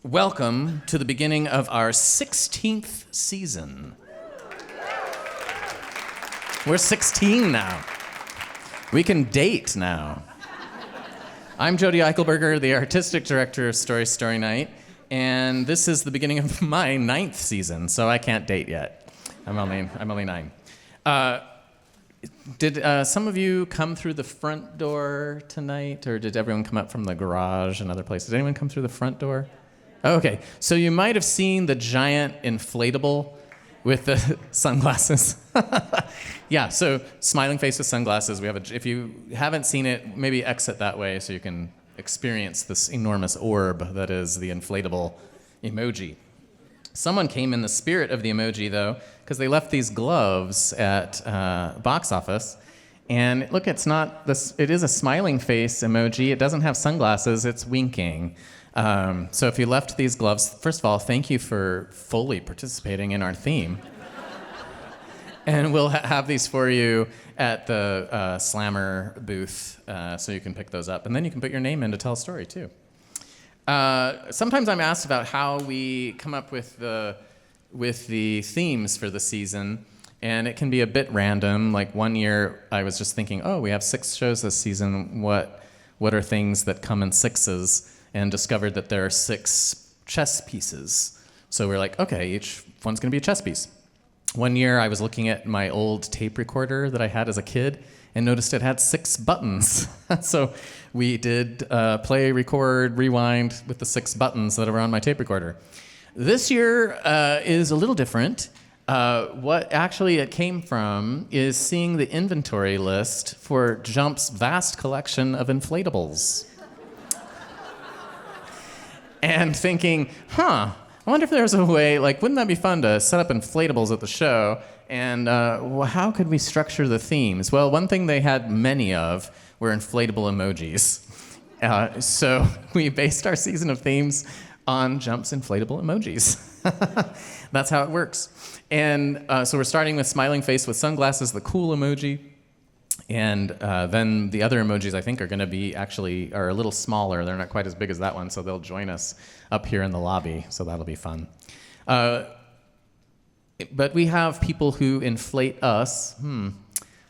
Welcome to the beginning of our 16th season. We're 16 now. We can date now. I'm Jodi Eichelberger, the artistic director of Story Night, and this is the beginning of my 9th season, so I can't date yet. I'm only 9. Did some of you come through the front door tonight, or did everyone come up from the garage and other places? Did anyone come through the front door? Oh, okay, so you might have seen the giant inflatable with the sunglasses. Yeah, so smiling face with sunglasses. If you haven't seen it, maybe exit that way so you can experience this enormous orb that is the inflatable emoji. Someone came in the spirit of the emoji, though, because they left these gloves at box office. And look, it is a smiling face emoji. It doesn't have sunglasses, it's winking. So if you left these gloves, first of all, thank you for fully participating in our theme. And we'll have these for you at the Slammer booth, so you can pick those up. And then you can put your name in to tell a story, too. Sometimes I'm asked about how we come up with the themes for the season, and it can be a bit random. Like one year, I was just thinking, we have 6 shows this season. What are things that come in 6s? And discovered that there are 6 chess pieces. So we're like, okay, each one's gonna be a chess piece. One year I was looking at my old tape recorder that I had as a kid and noticed it had 6 buttons. So we did play, record, rewind with the 6 buttons that were on my tape recorder. This year is a little different. What actually it came from is seeing the inventory list for Jump's vast collection of inflatables. And thinking, I wonder if there's a way, wouldn't that be fun to set up inflatables at the show? And how could we structure the themes? Well, one thing they had many of were inflatable emojis. So we based our season of themes on Jump's inflatable emojis. That's how it works. And so we're starting with smiling face with sunglasses, the cool emoji. And then the other emojis, I think, are going to be are a little smaller. They're not quite as big as that one, so they'll join us up here in the lobby, so that'll be fun. But we have people who inflate us.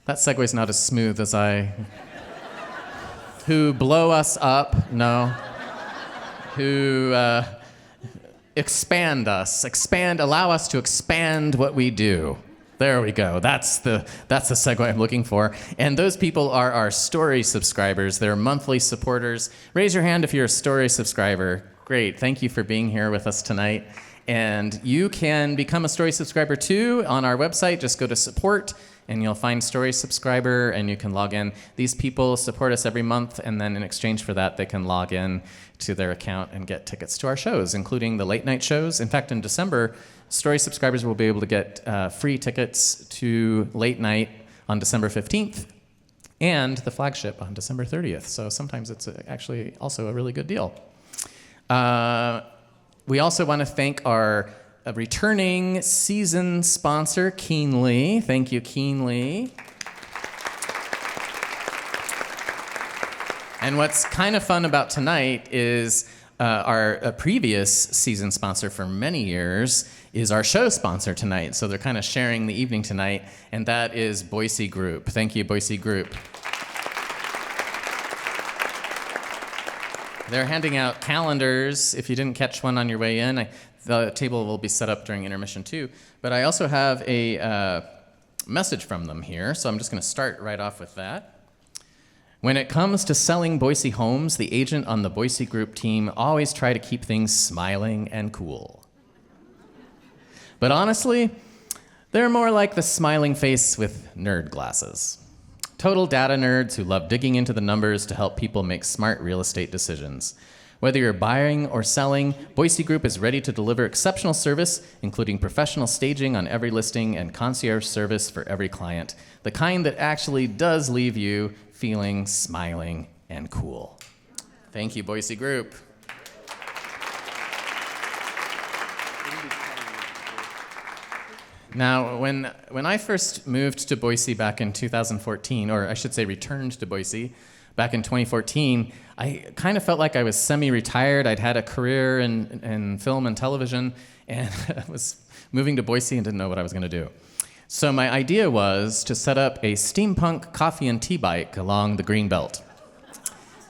That segue's not as smooth as who blow us up, no. Who expand us, allow us to expand what we do. There we go. That's the segue I'm looking for. And those people are our Story subscribers. They're monthly supporters. Raise your hand if you're a Story subscriber. Great. Thank you for being here with us tonight. And you can become a Story subscriber too on our website. Just go to support and you'll find Story subscriber and you can log in. These people support us every month, and then in exchange for that, they can log in to their account and get tickets to our shows, including the late night shows. In fact, in December, Story subscribers will be able to get free tickets to late night on December 15th and the flagship on December 30th. So sometimes it's actually also a really good deal. We also want to thank our returning season sponsor, Keenly. Thank you, Keenly. And what's kind of fun about tonight is our previous season sponsor for many years is our show sponsor tonight. So they're kind of sharing the evening tonight, and that is Boise Group. Thank you, Boise Group. They're handing out calendars. If you didn't catch one on your way in, the table will be set up during intermission too. But I also have a message from them here, so I'm just going to start right off with that. When it comes to selling Boise homes, the agent on the Boise Group team always try to keep things smiling and cool. But honestly, they're more like the smiling face with nerd glasses. Total data nerds who love digging into the numbers to help people make smart real estate decisions. Whether you're buying or selling, Boise Group is ready to deliver exceptional service, including professional staging on every listing and concierge service for every client. The kind that actually does leave you feeling smiling and cool. Thank you, Boise Group. Now, when I first moved to Boise back in 2014, or I should say returned to Boise, back in 2014, I kind of felt like I was semi-retired. I'd had a career in film and television, and I was moving to Boise and didn't know what I was going to do. So my idea was to set up a steampunk coffee and tea bike along the Green Belt,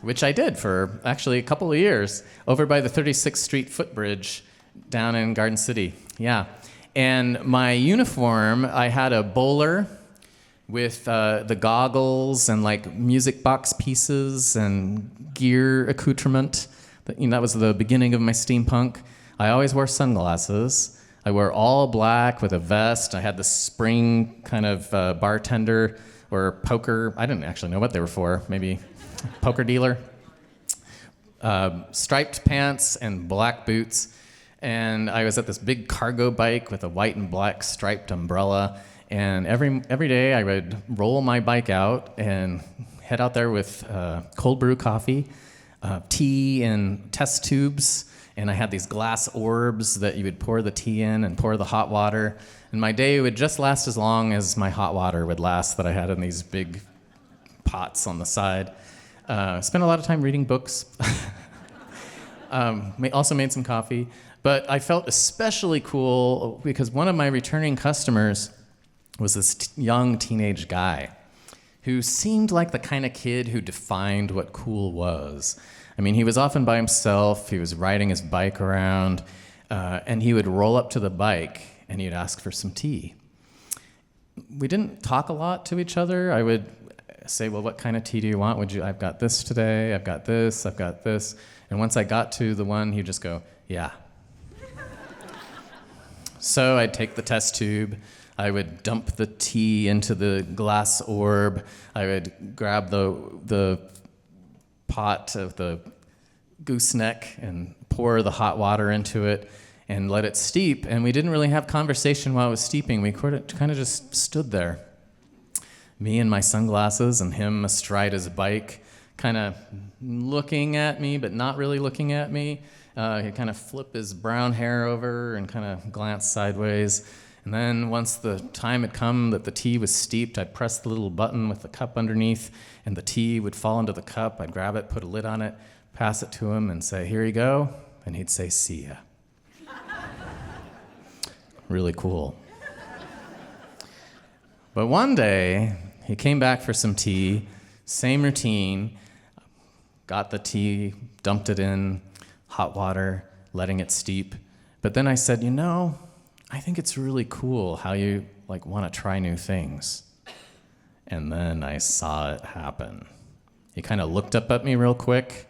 which I did for actually a couple of years over by the 36th Street footbridge down in Garden City. Yeah. And my uniform, I had a bowler with the goggles and like music box pieces and gear accoutrement. That was the beginning of my steampunk. I always wore sunglasses. I wore all black with a vest. I had the spring kind of bartender or poker. I didn't actually know what they were for. Maybe poker dealer. Striped pants and black boots. And I was at this big cargo bike with a white and black striped umbrella. And every day I would roll my bike out and head out there with cold brew coffee, tea in test tubes, and I had these glass orbs that you would pour the tea in and pour the hot water. And my day would just last as long as my hot water would last that I had in these big pots on the side. Spent a lot of time reading books. Also made some coffee. But I felt especially cool because one of my returning customers was this young teenage guy who seemed like the kind of kid who defined what cool was. I mean, he was often by himself, he was riding his bike around, and he would roll up to the bike and he'd ask for some tea. We didn't talk a lot to each other. I would say, well, what kind of tea do you want? I've got this today, I've got this, I've got this. And once I got to the one, he'd just go, yeah. So I'd take the test tube, I would dump the tea into the glass orb, I would grab the pot of the gooseneck and pour the hot water into it and let it steep. And we didn't really have conversation while it was steeping. We kind of just stood there. Me and my sunglasses and him astride his bike, kind of looking at me, but not really looking at me. He'd kind of flip his brown hair over and kind of glance sideways. And then once the time had come that the tea was steeped, I'd press the little button with the cup underneath, and the tea would fall into the cup. I'd grab it, put a lid on it, pass it to him, and say, here you go. And he'd say, see ya. Really cool. But one day, he came back for some tea, same routine, got the tea, dumped it in, hot water, letting it steep. But then I said, I think it's really cool how you want to try new things. And then I saw it happen. He kind of looked up at me real quick,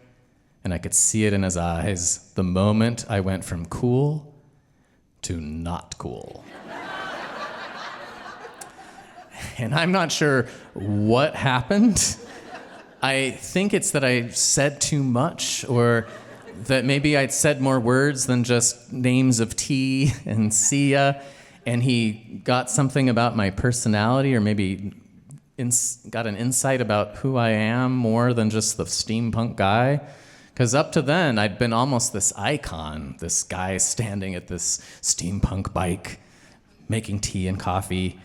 and I could see it in his eyes the moment I went from cool to not cool. And I'm not sure what happened. I think it's that I said too much, or that maybe I'd said more words than just names of tea and see ya, and he got something about my personality, or maybe got an insight about who I am more than just the steampunk guy. Because up to then, I'd been almost this icon, this guy standing at this steampunk bike, making tea and coffee.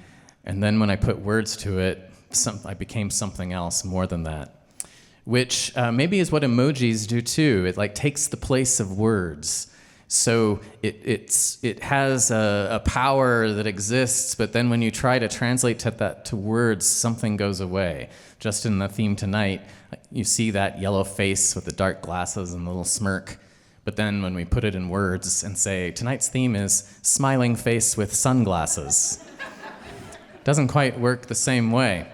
And then when I put words to it, I became something else more than that. Which maybe is what emojis do too. It takes the place of words. So it has a power that exists, but then when you try to translate that to words, something goes away. Just in the theme tonight, you see that yellow face with the dark glasses and the little smirk. But then when we put it in words and say, tonight's theme is smiling face with sunglasses, doesn't quite work the same way.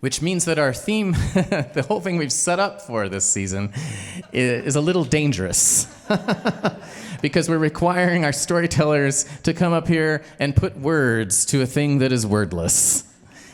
Which means that our theme, the whole thing we've set up for this season, is a little dangerous. Because we're requiring our storytellers to come up here and put words to a thing that is wordless.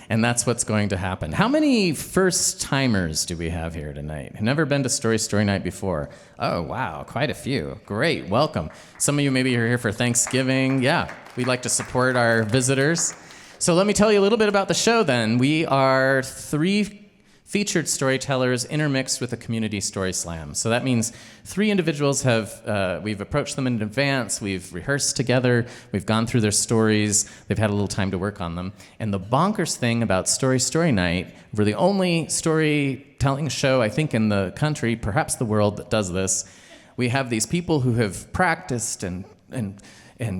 And that's what's going to happen. How many first-timers do we have here tonight? Who've never been to Story Night before? Oh, wow, quite a few. Great, welcome. Some of you maybe are here for Thanksgiving. Yeah, we'd like to support our visitors. So let me tell you a little bit about the show then. We are three featured storytellers intermixed with a community story slam. So that means 3 individuals we've approached them in advance, we've rehearsed together, we've gone through their stories, they've had a little time to work on them. And the bonkers thing about Story Night, we're the only storytelling show, I think, in the country, perhaps the world, that does this. We have these people who have practiced and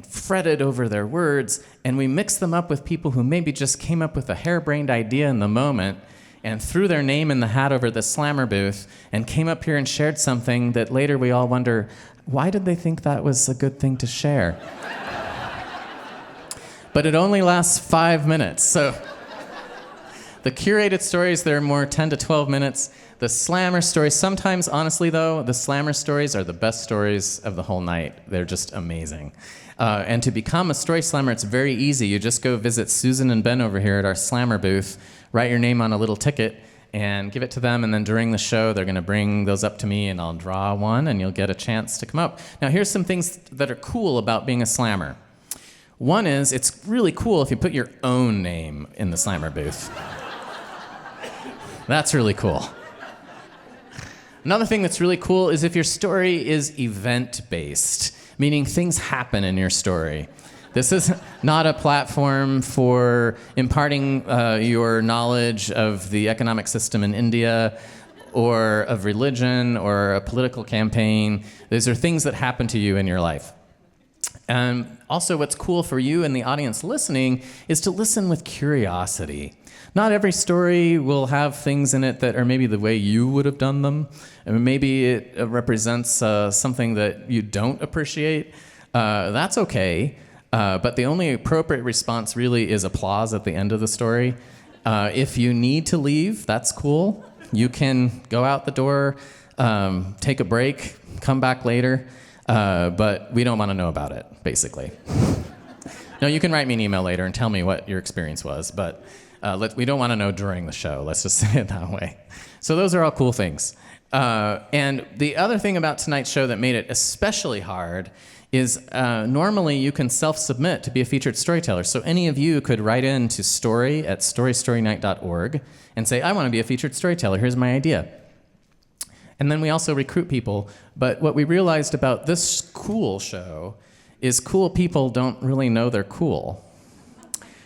fretted over their words, and we mix them up with people who maybe just came up with a harebrained idea in the moment and threw their name in the hat over the slammer booth and came up here and shared something that later we all wonder, why did they think that was a good thing to share? But it only lasts 5 minutes, so the curated stories, they're more 10 to 12 minutes. The slammer stories, sometimes, honestly though, the slammer stories are the best stories of the whole night. They're just amazing. And to become a story slammer, it's very easy. You just go visit Susan and Ben over here at our slammer booth, write your name on a little ticket, and give it to them, and then during the show, they're gonna bring those up to me, and I'll draw one, and you'll get a chance to come up. Now, here's some things that are cool about being a slammer. One is, it's really cool if you put your own name in the slammer booth. That's really cool. Another thing that's really cool is if your story is event-based, meaning things happen in your story. This is not a platform for imparting your knowledge of the economic system in India or of religion or a political campaign. These are things that happen to you in your life. And also what's cool for you and the audience listening is to listen with curiosity. Not every story will have things in it that are maybe the way you would have done them. And maybe it represents something that you don't appreciate. That's okay. But the only appropriate response really is applause at the end of the story. If you need to leave, that's cool. You can go out the door, take a break, come back later. But we don't want to know about it, basically. No, you can write me an email later and tell me what your experience was, but we don't want to know during the show. Let's just say it that way. So those are all cool things. And the other thing about tonight's show that made it especially hard is normally you can self-submit to be a featured storyteller. So any of you could write in to story@storystorynight.org and say, I want to be a featured storyteller. Here's my idea. And then we also recruit people. But what we realized about this cool show is cool people don't really know they're cool.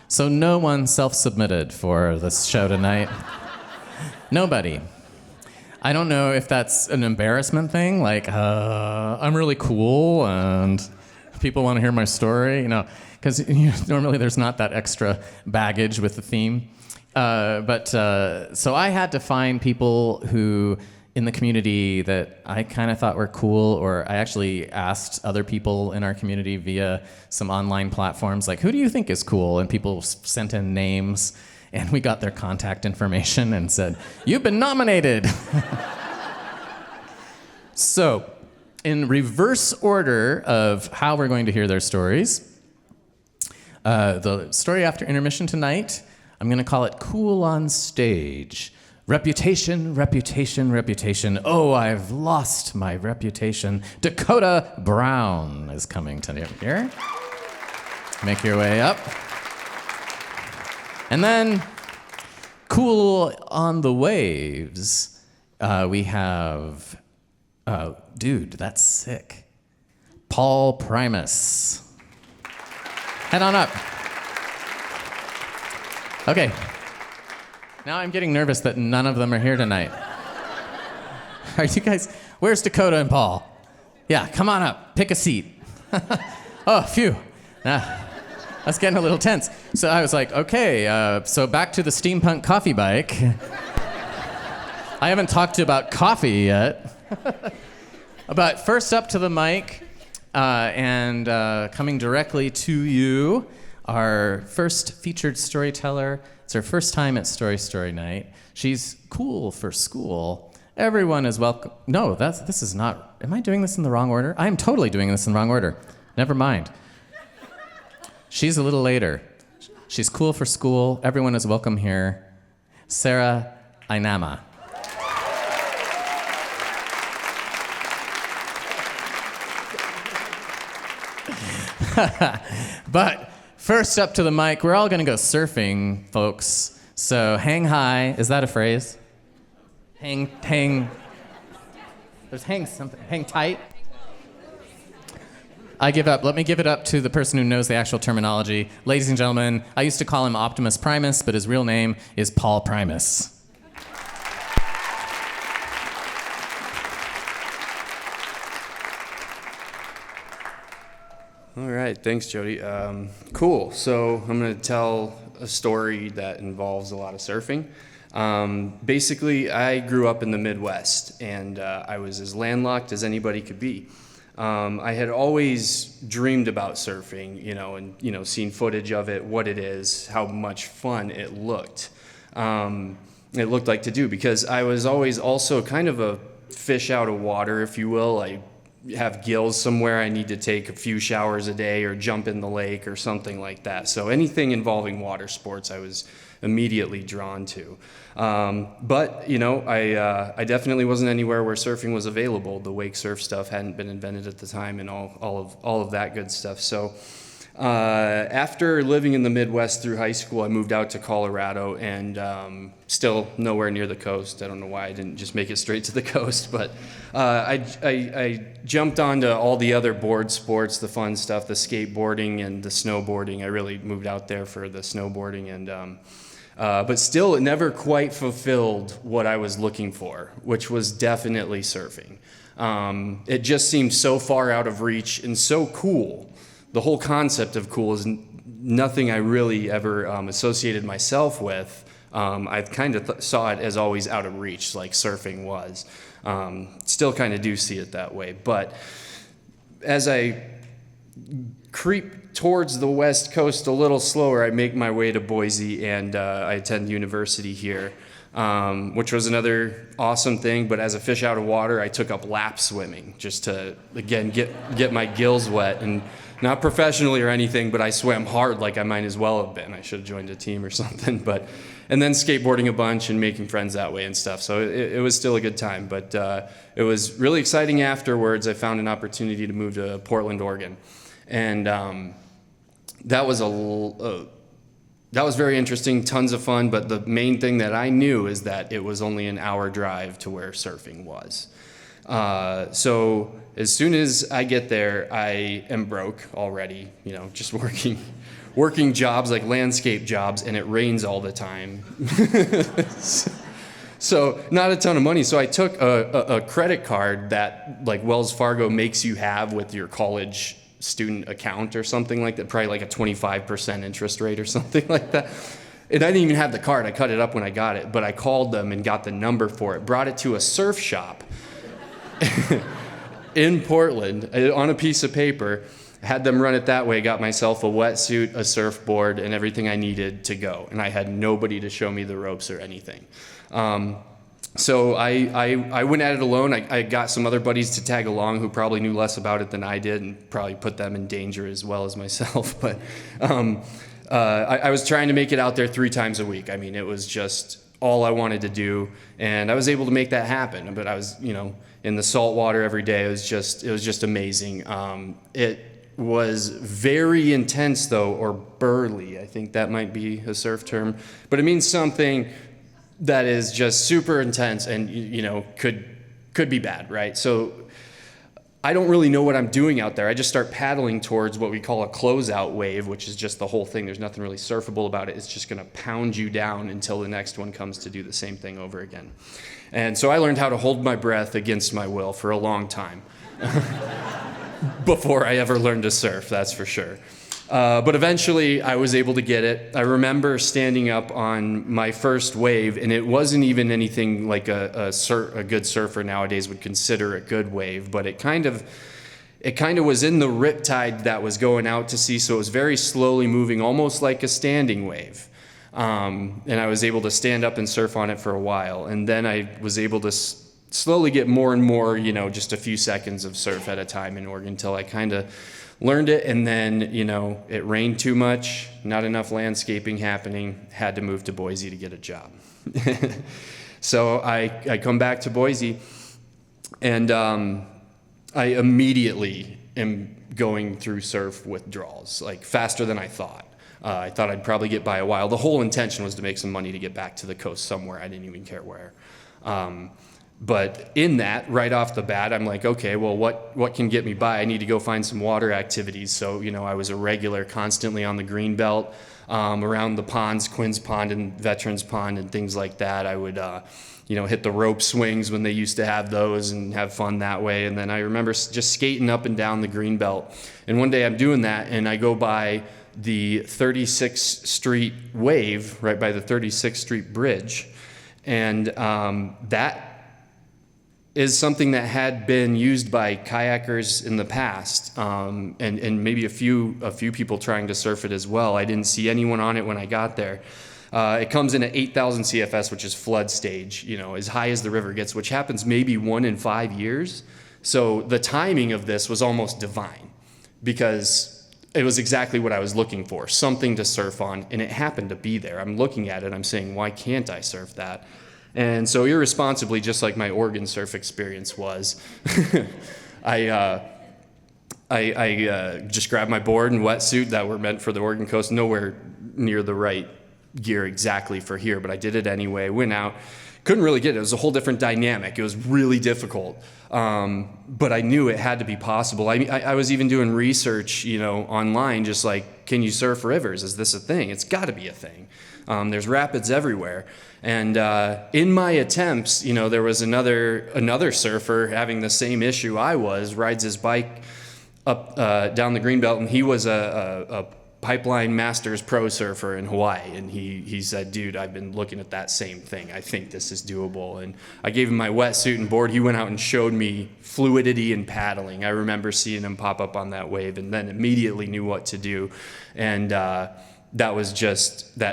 So no one self-submitted for this show tonight. Nobody. I don't know if that's an embarrassment thing, like, I'm really cool and people want to hear my story, because normally there's not that extra baggage with the theme. So I had to find people who in the community that I kind of thought were cool, or I actually asked other people in our community via some online platforms, like, who do you think is cool? And people sent in names, and we got their contact information and said, you've been nominated. So, in reverse order of how we're going to hear their stories, the story after intermission tonight, I'm going to call it Cool on Stage. Reputation, reputation, reputation. Oh, I've lost my reputation. Dakotah Brown is coming tonight here. Make your way up. And then, Cool on the Waves, we have, dude, that's sick. Paul Primus. Head on up. Okay. Now I'm getting nervous that none of them are here tonight. Are you guys, where's Dakotah and Paul? Yeah, come on up, pick a seat. Oh, phew. That's getting a little tense. So I was like, okay, so back to the steampunk coffee bike. I haven't talked to you about coffee yet. But first up to the mic, and coming directly to you, our first featured storyteller. It's her first time at Story Night. She's cool for school. Everyone is welcome. No, this is not. Am I doing this in the wrong order? I am totally doing this in the wrong order. Never mind. She's a little later. She's cool for school. Everyone is welcome here. Sarah Inama. But first up to the mic, we're all going to go surfing, folks. So hang high. Is that a phrase? hang. There's hang something. Hang tight. I give up. Let me give it up to the person who knows the actual terminology. Ladies and gentlemen, I used to call him Optimus Primus, but his real name is Paul Primus. All right, thanks, Jodi. Cool. So I'm going to tell a story that involves a lot of surfing. Basically, I grew up in the Midwest, and I was as landlocked as anybody could be. I had always dreamed about surfing, and seen footage of it, what it is, how much fun it looked. It looked like to do, because I was always also kind of a fish out of water, if you will. I have gills somewhere, I need to take a few showers a day or jump in the lake or something like that. So anything involving water sports I was immediately drawn to. But I definitely wasn't anywhere where surfing was available. The wake surf stuff hadn't been invented at the time, and all of that good stuff. So after living in the Midwest through high school, I moved out to Colorado, and still nowhere near the coast. I don't know why I didn't just make it straight to the coast, but I jumped onto all the other board sports, the fun stuff, the skateboarding and the snowboarding. I really moved out there for the snowboarding, and but still, it never quite fulfilled what I was looking for, which was definitely surfing. It just seemed so far out of reach and so cool. The whole concept of cool is nothing I really ever associated myself with. I kind of saw it as always out of reach, like surfing was. Still kind of do see it that way. But as I creep towards the West Coast a little slower, I make my way to Boise, and I attend university here, which was another awesome thing. But as a fish out of water, I took up lap swimming just to, again, get my gills wet. And not professionally or anything, but I swam hard like I might as well have been. I should have joined a team or something. And then skateboarding a bunch and making friends that way and stuff. So it was still a good time. But it was really exciting afterwards. I found an opportunity to move to Portland, Oregon. And that was very interesting, tons of fun. But the main thing that I knew is that it was only an hour drive to where surfing was. So as soon as I get there, I am broke already, just working jobs like landscape jobs, and it rains all the time. So not a ton of money. So I took a credit card that like Wells Fargo makes you have with your college student account or something like that, probably like a 25% interest rate or something like that. And I didn't even have the card. I cut it up when I got it, but I called them and got the number for it, brought it to a surf shop in Portland on a piece of paper, had them run it that way, got myself a wetsuit, a surfboard, and everything I needed to go. And I had nobody to show me the ropes or anything. So I went at it alone. I got some other buddies to tag along who probably knew less about it than I did, and probably put them in danger as well as myself. But I was trying to make it out there 3 times a week. I mean, it was just all I wanted to do, and I was able to make that happen. But I was, in the salt water every day. It was just amazing. It was very intense though, or burly. I think that might be a surf term, but it means something that is just super intense and could be bad, right? So I don't really know what I'm doing out there. I just start paddling towards what we call a closeout wave, which is just the whole thing. There's nothing really surfable about it. It's just going to pound you down until the next one comes to do the same thing over again. And so I learned how to hold my breath against my will for a long time before I ever learned to surf, that's for sure. But eventually I was able to get it. I remember standing up on my first wave, and it wasn't even anything like a good surfer nowadays would consider a good wave, but it kind of was in the riptide that was going out to sea, so it was very slowly moving, almost like a standing wave. And I was able to stand up and surf on it for a while, and then I was able to slowly get more and more, just a few seconds of surf at a time in Oregon until I kind of learned it. And then, it rained too much, not enough landscaping happening, had to move to Boise to get a job. So I come back to Boise, and I immediately am going through surf withdrawals, like faster than I thought. I thought I'd probably get by a while. The whole intention was to make some money to get back to the coast somewhere. I didn't even care where. But in that, right off the bat, I'm like, okay, well, what can get me by? I need to go find some water activities. So, I was a regular, constantly on the green belt, around the ponds, Quinn's Pond and Veterans Pond and things like that. I would, hit the rope swings when they used to have those and have fun that way. And then I remember just skating up and down the green belt. And one day I'm doing that, and I go by the 36th Street wave, right by the 36th Street bridge. And that is something that had been used by kayakers in the past, and maybe a few people trying to surf it as well. I didn't see anyone on it when I got there. It comes in at 8,000 CFS, which is flood stage, as high as the river gets, which happens maybe 1 in 5 years. So the timing of this was almost divine, because it was exactly what I was looking for, something to surf on, and it happened to be there. I'm looking at it, I'm saying, why can't I surf that? And so irresponsibly, just like my Oregon surf experience was, I just grabbed my board and wetsuit that were meant for the Oregon coast, nowhere near the right gear exactly for here, but I did it anyway, went out, couldn't really get it. It was a whole different dynamic. It was really difficult, but I knew it had to be possible. I was even doing research, online, just like, can you surf rivers? Is this a thing? It's got to be a thing. There's rapids everywhere. And in my attempts, there was another surfer having the same issue I was, rides his bike up down the Greenbelt, and he was a Pipeline Masters pro surfer in Hawaii. And he said, dude, I've been looking at that same thing. I think this is doable. And I gave him my wetsuit and board. He went out and showed me fluidity and paddling. I remember seeing him pop up on that wave and then immediately knew what to do. And that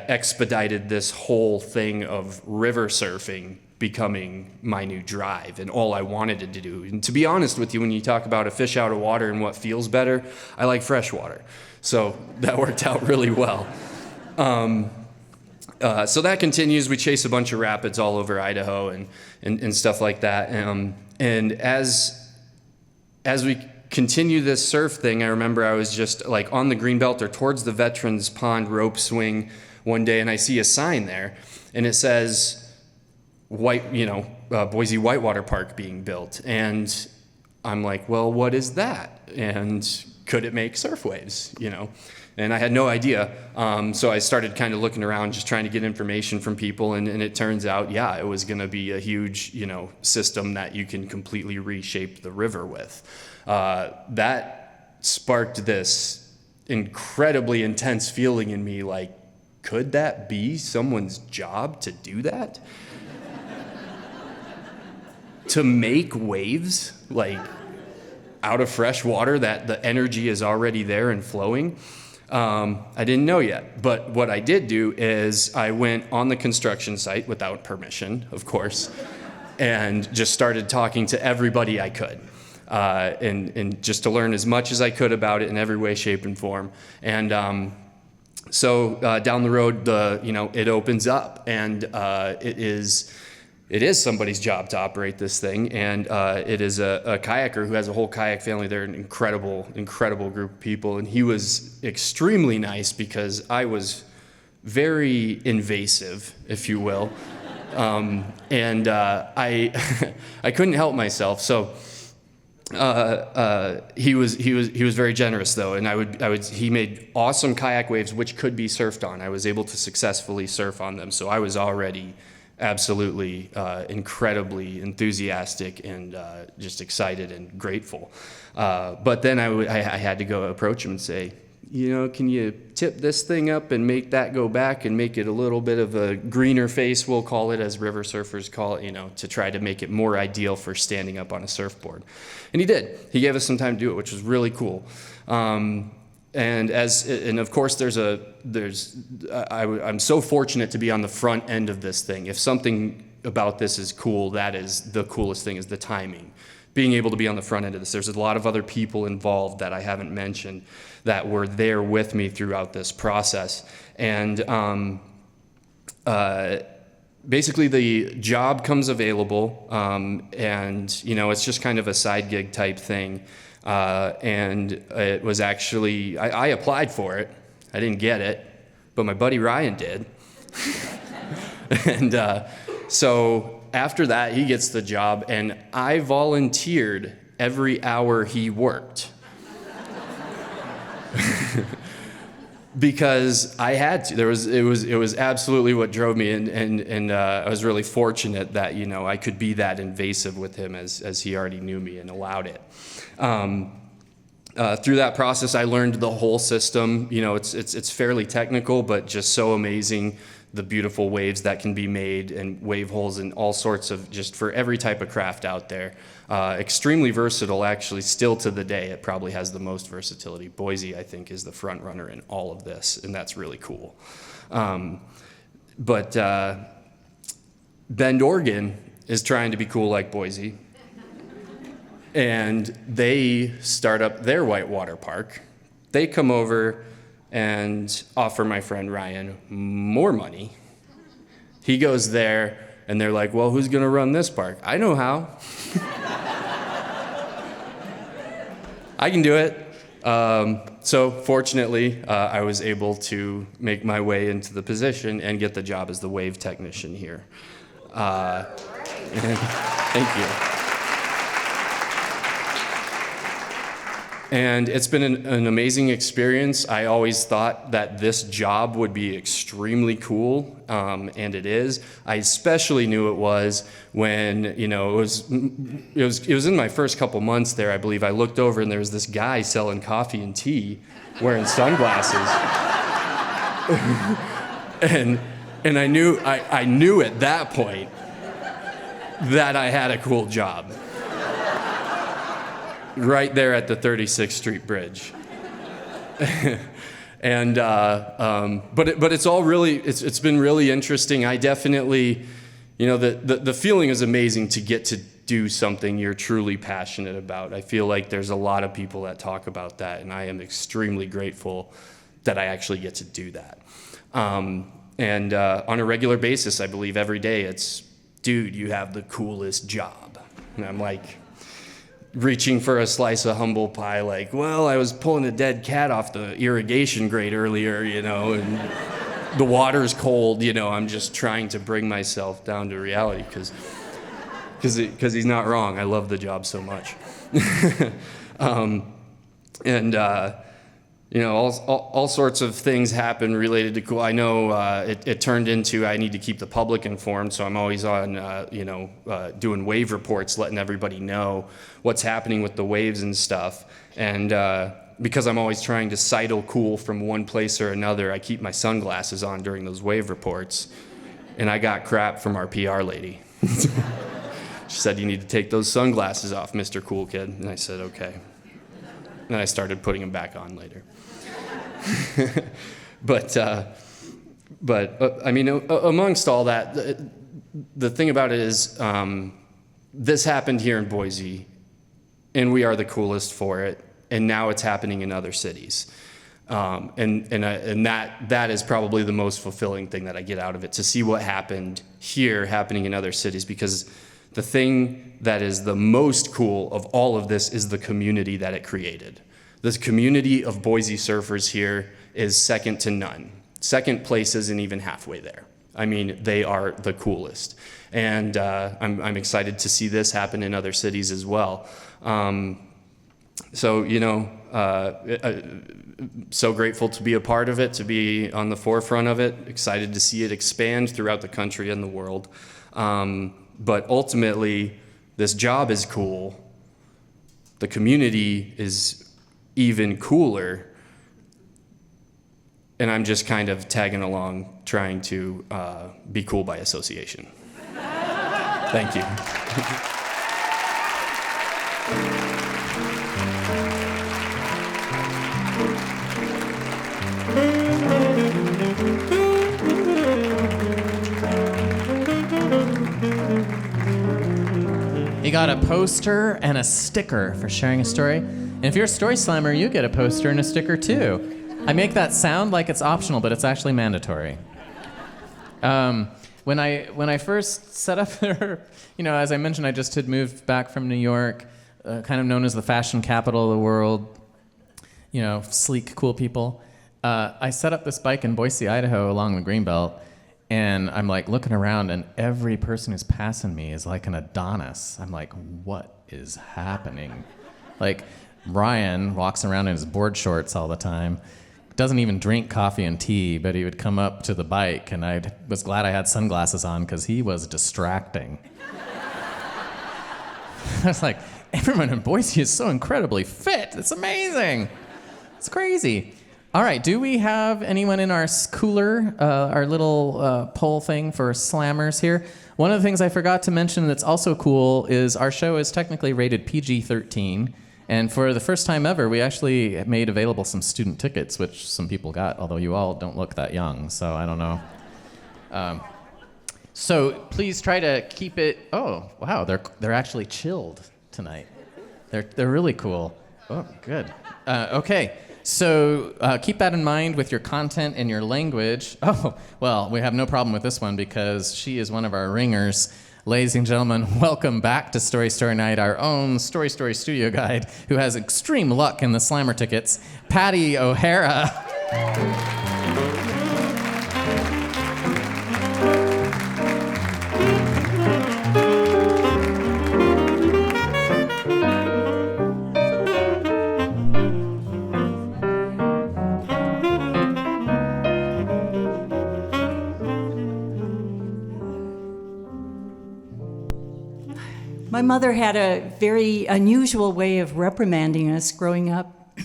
expedited this whole thing of river surfing becoming my new drive and all I wanted to do. And to be honest with you, when you talk about a fish out of water and what feels better, I like fresh water. So that worked out really well. So that continues. We chase a bunch of rapids all over Idaho and stuff like that. And as we continue this surf thing, I remember I was just like on the Greenbelt or towards the Veterans Pond rope swing one day, and I see a sign there, and it says Boise Whitewater Park being built. And I'm like, well, what is that? And could it make surf waves? And I had no idea. So I started kind of looking around, just trying to get information from people. And it turns out, yeah, it was going to be a huge, system that you can completely reshape the river with. That sparked this incredibly intense feeling in me, like, could that be someone's job to do that? To make waves, like, out of fresh water that the energy is already there and flowing? I didn't know yet, but what I did do is I went on the construction site without permission, of course, and just started talking to everybody I could, and just to learn as much as I could about it in every way, shape, and form. And so down the road, it opens up, and it is somebody's job to operate this thing, and it is a kayaker who has a whole kayak family. They're an incredible, incredible group of people, and he was extremely nice because I was very invasive, if you will, and I I couldn't help myself. So he was very generous though, and he made awesome kayak waves which could be surfed on. I was able to successfully surf on them, so I was already absolutely incredibly enthusiastic and just excited and grateful. But then I had to go approach him and say, can you tip this thing up and make that go back and make it a little bit of a greener face, we'll call it, as river surfers call it, to try to make it more ideal for standing up on a surfboard. And he did. He gave us some time to do it, which was really cool. And of course, I'm so fortunate to be on the front end of this thing. If something about this is cool, that is the coolest thing, is the timing. Being able to be on the front end of this. There's a lot of other people involved that I haven't mentioned that were there with me throughout this process. And basically the job comes available, and it's just kind of a side gig type thing. And it was actually, I applied for it. I didn't get it, but my buddy Ryan did. And so after that, he gets the job, and I volunteered every hour he worked. Because I had to. It was absolutely what drove me, and I was really fortunate that, you know, I could be that invasive with him as he already knew me and allowed it. Through that process, I learned the whole system. You know, it's fairly technical, but just so amazing, the beautiful waves that can be made and wave holes and all sorts of, just for every type of craft out there. Extremely versatile, actually, still to the day. It probably has the most versatility. Boise, I think, is the front runner in all of this, and that's really cool. But Bend, Oregon is trying to be cool like Boise. And they start up their whitewater park. They come over and offer my friend Ryan more money. He goes there, and they're like, well, who's going to run this park? I know how. I can do it. So fortunately, I was able to make my way into the position and get the job as the wave technician here. Thank you. And it's been an amazing experience. I always thought that this job would be extremely cool, and it is. I especially knew it was when, you know, it was in my first couple months there, I believe. I looked over and there was this guy selling coffee and tea, wearing sunglasses, and I knew at that point that I had a cool job. Right there at the 36th Street Bridge. And but it's all really, it's been really interesting. I definitely, you know, the feeling is amazing to get to do something you're truly passionate about. I feel like there's a lot of people that talk about that, and I am extremely grateful that I actually get to do that. And on a regular basis, I believe every day it's, dude, you have the coolest job. And I'm like, reaching for a slice of humble pie, like, well, I was pulling a dead cat off the irrigation grate earlier, you know, and the water's cold, you know. I'm just trying to bring myself down to reality because he's not wrong. I love the job so much. You know, all sorts of things happen related to cool. I know it turned into I need to keep the public informed, so I'm always on, doing wave reports, letting everybody know what's happening with the waves and stuff. And because I'm always trying to sidle cool from one place or another, I keep my sunglasses on during those wave reports. And I got crap from our PR lady. She said, you need to take those sunglasses off, Mr. Cool Kid. And I said, okay. And I started putting them back on later. But I mean, amongst all that, the thing about it is, this happened here in Boise, and we are the coolest for it. And now it's happening in other cities, and that is probably the most fulfilling thing that I get out of it, to see what happened here happening in other cities. Because the thing that is the most cool of all of this is the community that it created. This community of Boise surfers here is second to none. Second place isn't even halfway there. I mean, they are the coolest. And I'm excited to see this happen in other cities as well. So, you know, so grateful to be a part of it, to be on the forefront of it, excited to see it expand throughout the country and the world. But ultimately, this job is cool. The community is even cooler, and I'm just kind of tagging along, trying to be cool by association. Thank you. You got a poster and a sticker for sharing a story. And if you're a story slammer, you get a poster and a sticker too. I make that sound like it's optional, but it's actually mandatory. When I first set up there, you know, as I mentioned, I just had moved back from New York, kind of known as the fashion capital of the world, you know, sleek, cool people. I set up this bike in Boise, Idaho, along the Greenbelt, And I'm like looking around, and every person who's passing me is like an Adonis. I'm like, what is happening? Like, Ryan walks around in his board shorts all the time, doesn't even drink coffee and tea, but he would come up to the bike, and I was glad I had sunglasses on because he was distracting. I was like, everyone in Boise is so incredibly fit. It's amazing. It's crazy. All right, do we have anyone in our cooler, our little poll thing for slammers here? One of the things I forgot to mention that's also cool is our show is technically rated PG-13, and for the first time ever, we actually made available some student tickets, which some people got, although you all don't look that young, so I don't know. So please try to keep it. Oh, wow, they're actually chilled tonight. They're really cool. Oh, good. Okay. So keep that in mind with your content and your language. Oh, well, we have no problem with this one because she is one of our ringers. Ladies and gentlemen, welcome back to Story Story Night, our own Story Story studio guide who has extreme luck in the slammer tickets, Patty O'Hara. My mother had a very unusual way of reprimanding us growing up.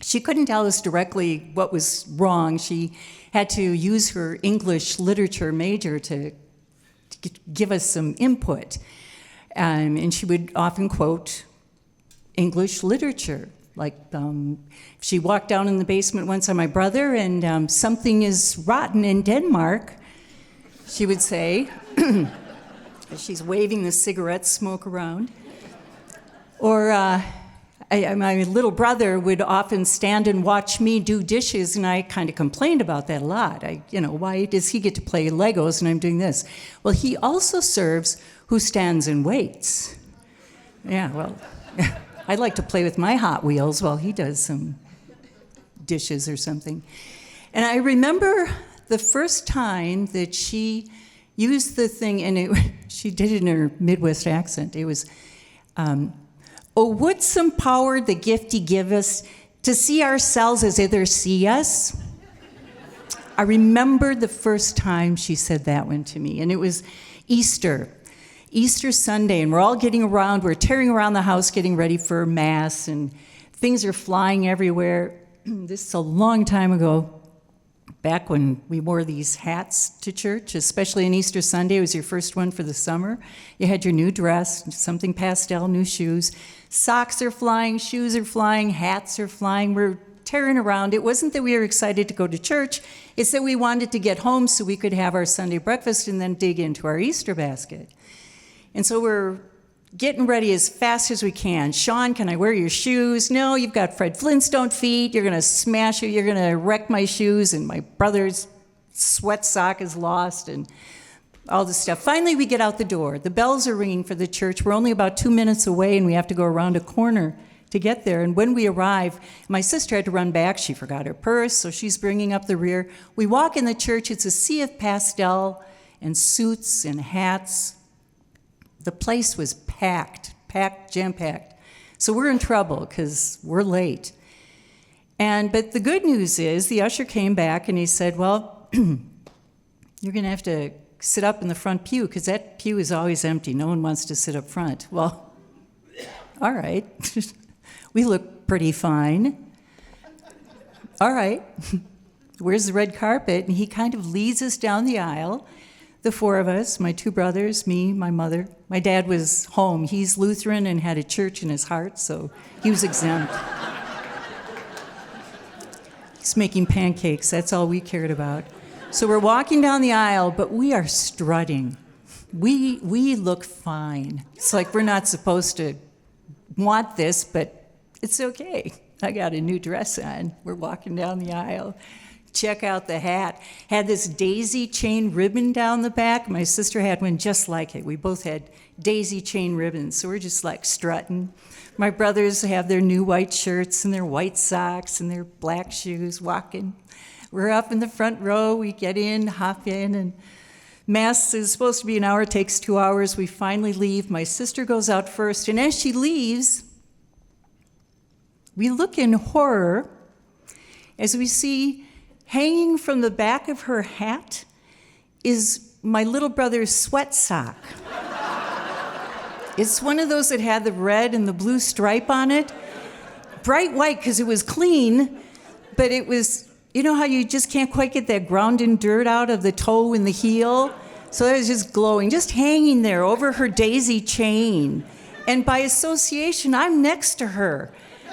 She couldn't tell us directly what was wrong. She had to use her English literature major to give us some input. And she would often quote English literature. Like, she walked down in the basement once on my brother, and something is rotten in Denmark, she would say. She's waving the cigarette smoke around. Or my little brother would often stand and watch me do dishes, and I kind of complained about that a lot. Why does he get to play Legos and I'm doing this? Well, he also serves who stands and waits. Yeah, well, I'd like to play with my Hot Wheels while he does some dishes or something. And I remember the first time that she used the thing, and she did it in her Midwest accent. It was, oh, would some power the gifty give us to see ourselves as others see us? I remember the first time she said that one to me, and it was Easter Sunday, and we're all we're tearing around the house getting ready for Mass, and things are flying everywhere. This is a long time ago. Back when we wore these hats to church, especially on Easter Sunday, it was your first one for the summer. You had your new dress, something pastel, new shoes. Socks are flying, shoes are flying, hats are flying. We're tearing around. It wasn't that we were excited to go to church. It's that we wanted to get home so we could have our Sunday breakfast and then dig into our Easter basket. And so we're getting ready as fast as we can. Sean, can I wear your shoes? No, you've got Fred Flintstone feet. You're going to smash it. You're going to wreck my shoes. And my brother's sweat sock is lost and all this stuff. Finally, we get out the door. The bells are ringing for the church. We're only about 2 minutes away, and we have to go around a corner to get there. And when we arrive, my sister had to run back. She forgot her purse, so she's bringing up the rear. We walk in the church. It's a sea of pastel and suits and hats. The place was packed, jam-packed. So we're in trouble because we're late. But the good news is the usher came back and he said, well, you're going to have to sit up in the front pew because that pew is always empty. No one wants to sit up front. Well, all right. We look pretty fine. All right. Where's the red carpet? And he kind of leads us down the aisle. The four of us, my two brothers, me, my mother. My dad was home. He's Lutheran and had a church in his heart, so he was exempt. He's making pancakes. That's all we cared about. So we're walking down the aisle, but we are strutting. We look fine. It's like we're not supposed to want this, but it's okay. I got a new dress on. We're walking down the aisle. Check out the hat. Had this daisy chain ribbon down the back. My sister had one just like it. We both had daisy chain ribbons, so we're just like strutting. My brothers have their new white shirts and their white socks and their black shoes walking. We're up in the front row. We get in, hop in, and Mass is supposed to be an hour. It takes 2 hours. We finally leave. My sister goes out first, and as she leaves, we look in horror as we see hanging from the back of her hat is my little brother's sweat sock. It's one of those that had the red and the blue stripe on it. Bright white because it was clean, but it was, you know how you just can't quite get that ground-in dirt out of the toe and the heel? So it was just glowing, just hanging there over her daisy chain. And by association, I'm next to her.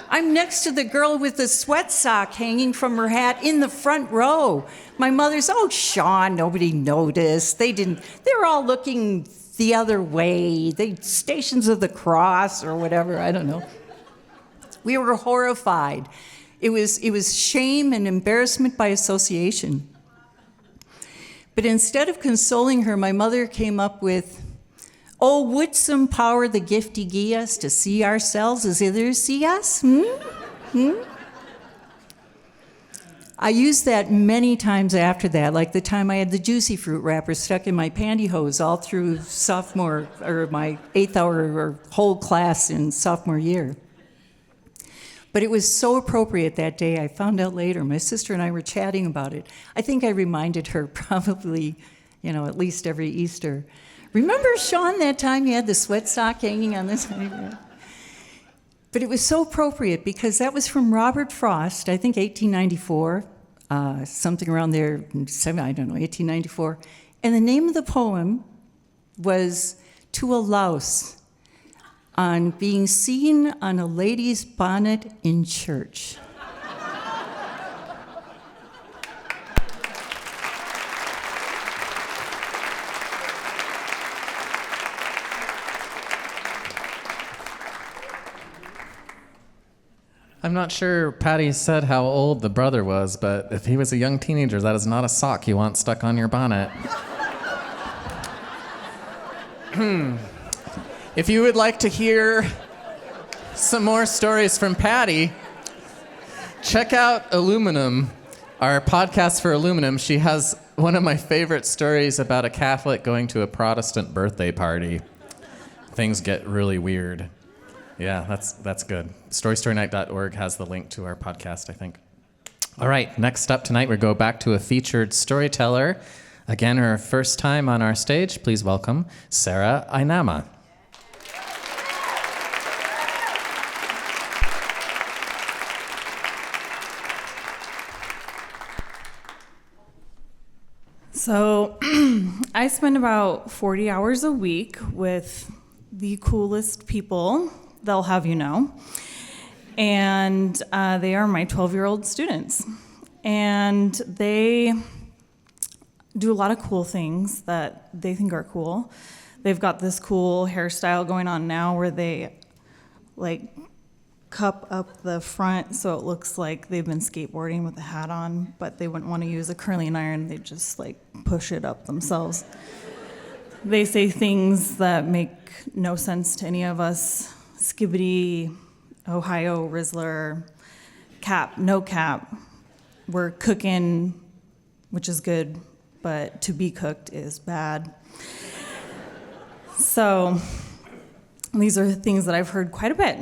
I'm next to the girl with the sweat sock hanging from her hat in the front row. My mother's, oh, Sean, nobody noticed. They were all looking the other way. They Stations of the Cross or whatever, I don't know. We were horrified. It was shame and embarrassment by association. But instead of consoling her, my mother came up with, oh, would some power the gifty gie us to see ourselves as others see us? I used that many times after that, like the time I had the juicy fruit wrapper stuck in my pantyhose all through sophomore, or my 8th hour or whole class in sophomore year. But it was so appropriate that day. I found out later. My sister and I were chatting about it. I think I reminded her probably, at least every Easter. Remember, Sean, that time you had the sweat sock hanging on this? But it was so appropriate because that was from Robert Frost, I think 1894, something around there, 1894. And the name of the poem was To a Louse, on being seen on a lady's bonnet in church. I'm not sure Patty said how old the brother was, but if he was a young teenager, that is not a sock you want stuck on your bonnet. If you would like to hear some more stories from Patty, check out Aluminum, our podcast for Aluminum. She has one of my favorite stories about a Catholic going to a Protestant birthday party. Things get really weird. Yeah, that's good. StoryStoryNight.org has the link to our podcast, I think. All right, next up tonight, we go back to a featured storyteller. Again, her first time on our stage. Please welcome Sarah Inama. So I spend about 40 hours a week with the coolest people they'll have you know. And they are my 12-year-old students. And they do a lot of cool things that they think are cool. They've got this cool hairstyle going on now where they cup up the front so it looks like they've been skateboarding with a hat on, but they wouldn't want to use a curling iron. They just push it up themselves. They say things that make no sense to any of us. Skibbity, Ohio, Rizzler, cap, no cap. We're cooking, which is good, but to be cooked is bad. So these are things that I've heard quite a bit.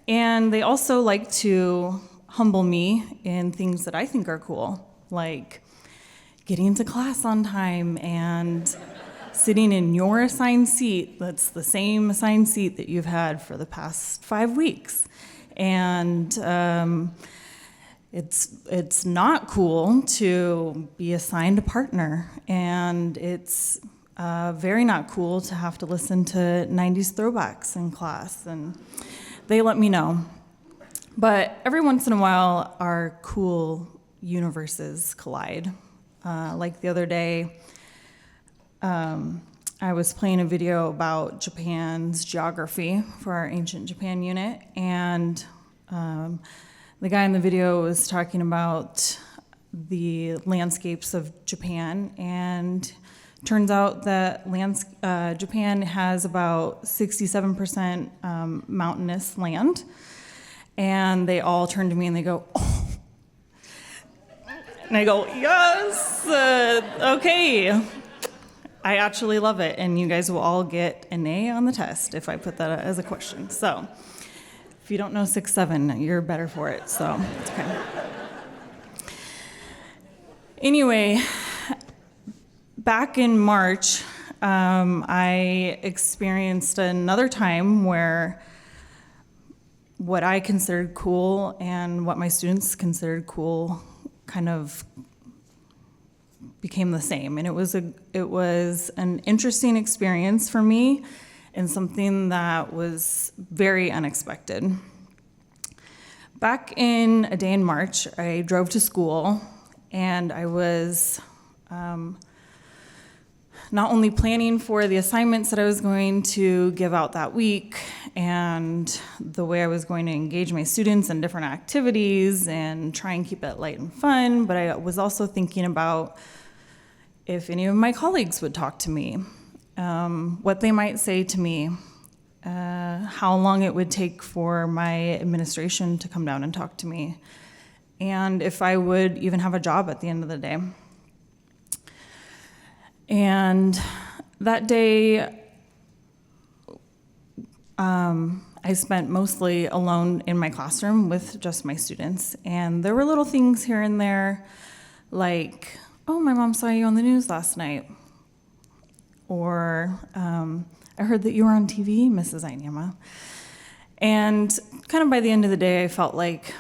And they also like to humble me in things that I think are cool, like getting to class on time and sitting in your assigned seat that's the same assigned seat that you've had for the past 5 weeks. And it's not cool to be assigned a partner, and it's very not cool to have to listen to 90s throwbacks in class, and they let me know. But every once in a while, our cool universes collide. Like the other day, I was playing a video about Japan's geography for our Ancient Japan unit, and the guy in the video was talking about the landscapes of Japan, and turns out that Japan has about 67% mountainous land, and they all turn to me and they go, oh. And I go, yes, okay. I actually love it, and you guys will all get an A on the test if I put that as a question. So if you don't know 6-7, you're better for it, so it's okay. Anyway, back in March, I experienced another time where what I considered cool and what my students considered cool kind of became the same. And it was an interesting experience for me and something that was very unexpected. Back in a day in March, I drove to school, and I was not only planning for the assignments that I was going to give out that week and the way I was going to engage my students in different activities and try and keep it light and fun, but I was also thinking about if any of my colleagues would talk to me, what they might say to me, how long it would take for my administration to come down and talk to me, and if I would even have a job at the end of the day. And that day, I spent mostly alone in my classroom with just my students. And there were little things here and there, like, oh, my mom saw you on the news last night. Or, I heard that you were on TV, Mrs. Inama. And kind of by the end of the day, I felt like,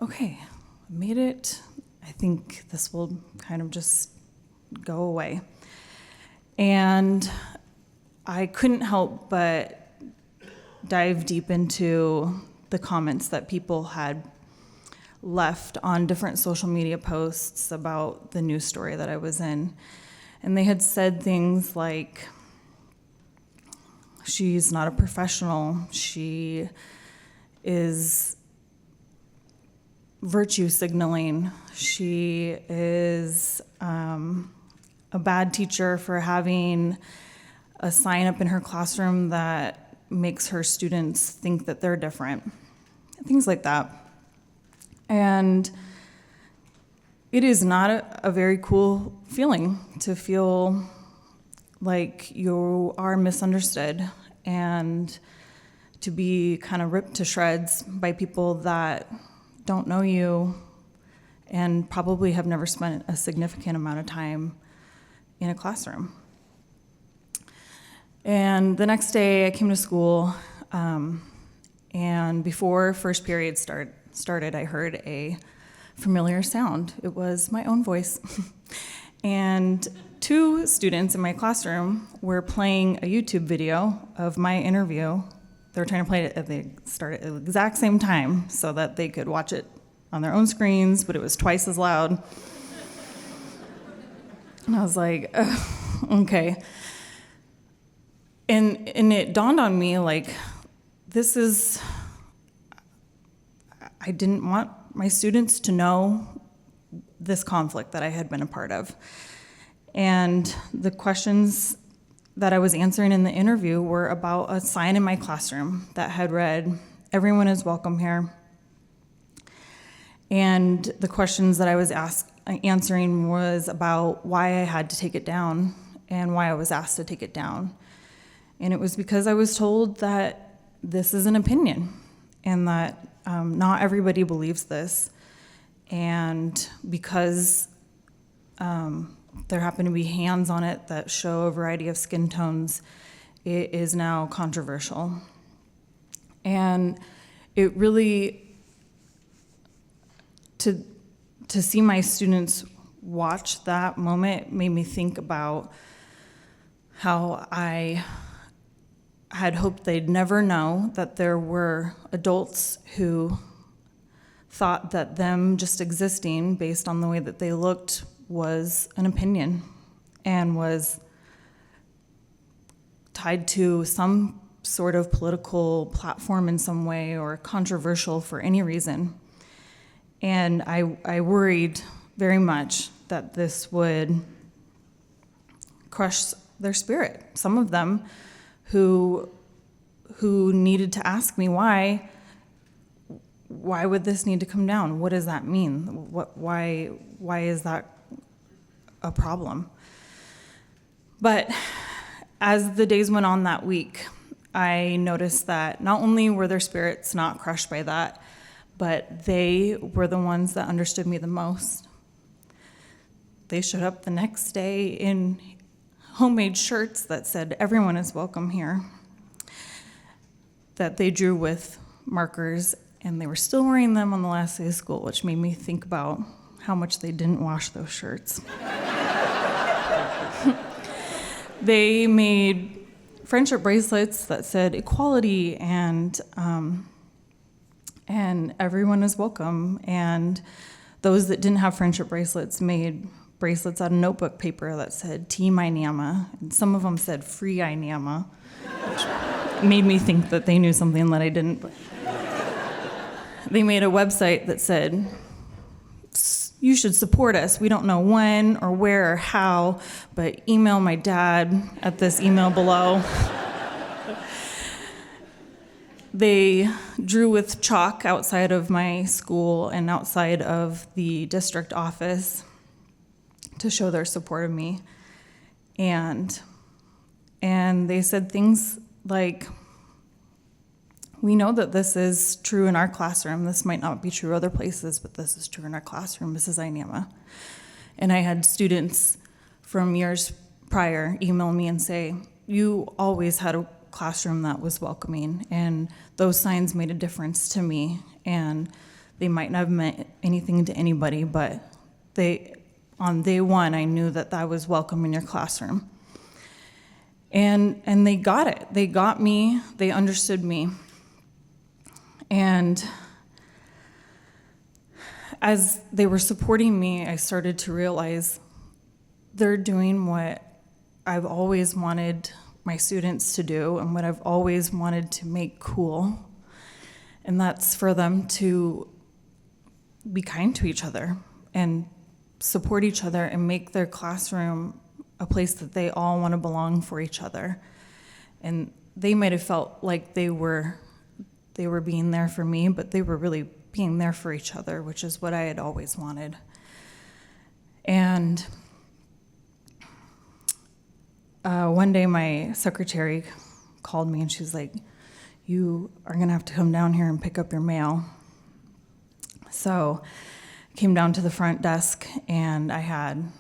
okay, I made it. I think this will kind of just go away. And I couldn't help but dive deep into the comments that people had left on different social media posts about the news story that I was in. And they had said things like, she's not a professional, she is virtue signaling, she is a bad teacher for having a sign up in her classroom that makes her students think that they're different, things like that. And it is not a very cool feeling to feel like you are misunderstood and to be kind of ripped to shreds by people that don't know you and probably have never spent a significant amount of time in a classroom. And the next day I came to school, and before first period started, I heard a familiar sound. It was my own voice. And 2 students in my classroom were playing a YouTube video of my interview. They were trying to play it at the exact same time so that they could watch it on their own screens, but it was twice as loud. And I was like, okay. And it dawned on me, like, I didn't want my students to know this conflict that I had been a part of. And the questions that I was answering in the interview were about a sign in my classroom that had read, "Everyone is welcome here." And the questions that I was answering was about why I had to take it down and why I was asked to take it down. And it was because I was told that this is an opinion and that not everybody believes this. And because there happen to be hands on it that show a variety of skin tones, it is now controversial. And it really, to see my students watch that moment made me think about how I had hoped they'd never know that there were adults who thought that them just existing based on the way that they looked was an opinion and was tied to some sort of political platform in some way or controversial for any reason. And I worried very much that this would crush their spirit. Some of them who needed to ask me why why would this need to come down? What does that mean? Why is that a problem? But as the days went on that week, I noticed that not only were their spirits not crushed by that, but they were the ones that understood me the most. They showed up the next day in homemade shirts that said, "Everyone is welcome here," that they drew with markers, and they were still wearing them on the last day of school, which made me think about how much they didn't wash those shirts. They made friendship bracelets that said equality and everyone is welcome. And those that didn't have friendship bracelets made bracelets out of notebook paper that said Team Inama. And some of them said Free Inama, which made me think that they knew something that I didn't. But they made a website that said, "You should support us. We don't know when or where or how, but email my dad at this email below." They drew with chalk outside of my school and outside of the district office to show their support of me. And they said things like, "We know that this is true in our classroom. This might not be true other places, but this is true in our classroom, Mrs. Inama." And I had students from years prior email me and say, "You always had a classroom that was welcoming, and those signs made a difference to me, and they might not have meant anything to anybody, but on day one, I knew that I was welcome in your classroom." And they got it. They got me. They understood me. And as they were supporting me, I started to realize they're doing what I've always wanted my students to do and what I've always wanted to make cool. And that's for them to be kind to each other and support each other and make their classroom a place that they all want to belong for each other. And they might have felt like they were being there for me, but they were really being there for each other, which is what I had always wanted. And one day my secretary called me and she was like, "You are gonna have to come down here and pick up your mail." So I came down to the front desk and I had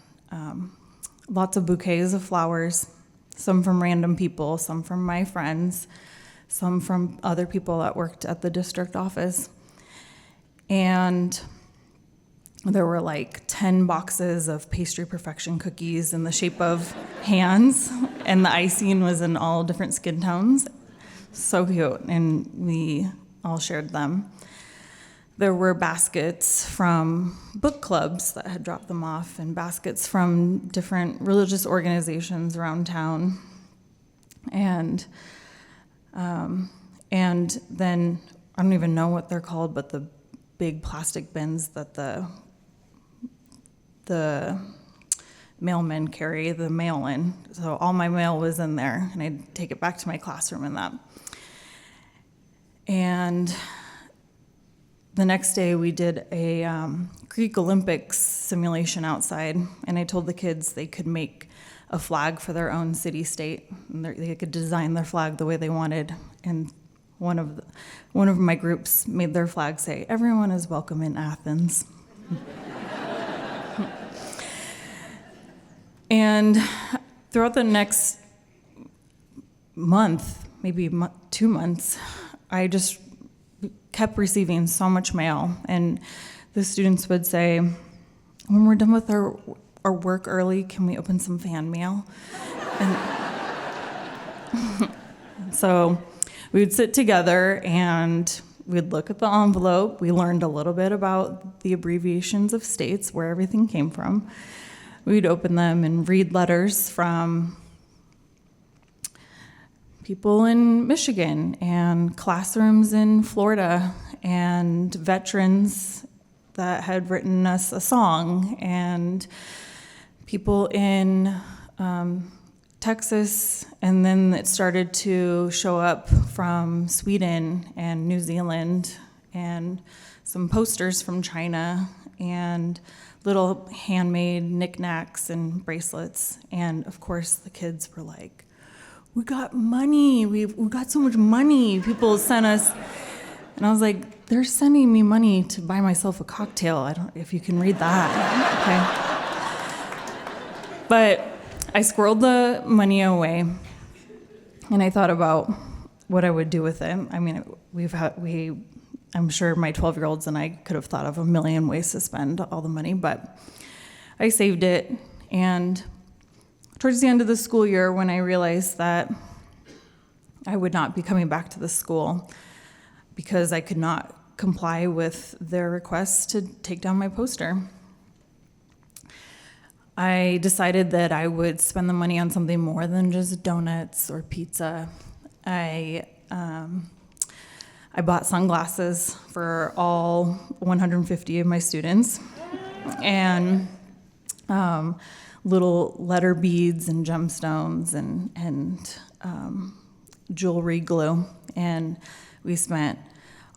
lots of bouquets of flowers, some from random people, some from my friends, some from other people that worked at the district office. And there were like 10 boxes of pastry perfection cookies in the shape of hands, and the icing was in all different skin tones. So cute, and we all shared them. There were baskets from book clubs that had dropped them off, and baskets from different religious organizations around town. And then, I don't even know what they're called, but the big plastic bins that the mailmen carry the mail in. So all my mail was in there, and I'd take it back to my classroom in that. And the next day we did a Greek Olympics simulation outside, and I told the kids they could make a flag for their own city-state, and they could design their flag the way they wanted. And one of my groups made their flag say, "Everyone is welcome in Athens." And throughout the next month, maybe 2 months, I just kept receiving so much mail. And the students would say, "When we're done with our work early, can we open some fan mail?" And so we would sit together and we'd look at the envelope. We learned a little bit about the abbreviations of states, where everything came from. We'd open them and read letters from people in Michigan and classrooms in Florida and veterans that had written us a song and people in Texas, and then it started to show up from Sweden and New Zealand and some posters from China and little handmade knickknacks and bracelets. And of course, the kids were like, "We got money. We got so much money. People sent us." And I was like, "They're sending me money to buy myself a cocktail. I don't, if you can read that." Okay. But I squirreled the money away, and I thought about what I would do with it. I mean, I'm sure my 12-year-olds and I could have thought of a million ways to spend all the money, but I saved it. And towards the end of the school year, when I realized that I would not be coming back to the school because I could not comply with their request to take down my poster, I decided that I would spend the money on something more than just donuts or pizza. I bought sunglasses for all 150 of my students, and little letter beads and gemstones and jewelry glue. And we spent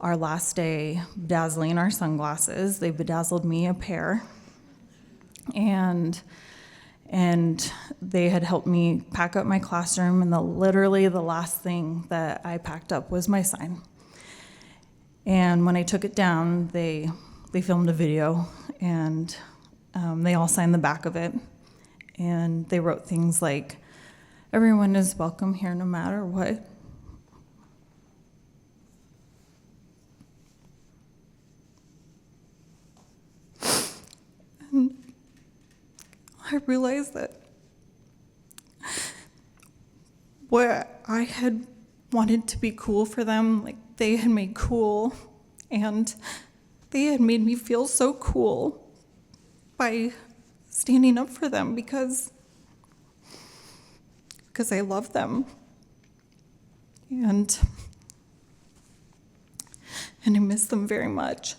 our last day bedazzling our sunglasses. They bedazzled me a pair. And they had helped me pack up my classroom, and literally the last thing that I packed up was my sign. And when I took it down, they filmed a video, and they all signed the back of it. And they wrote things like, "Everyone is welcome here no matter what." I realized that what I had wanted to be cool for them, like, they had made cool, and they had made me feel so cool by standing up for them because I love them. And I miss them very much.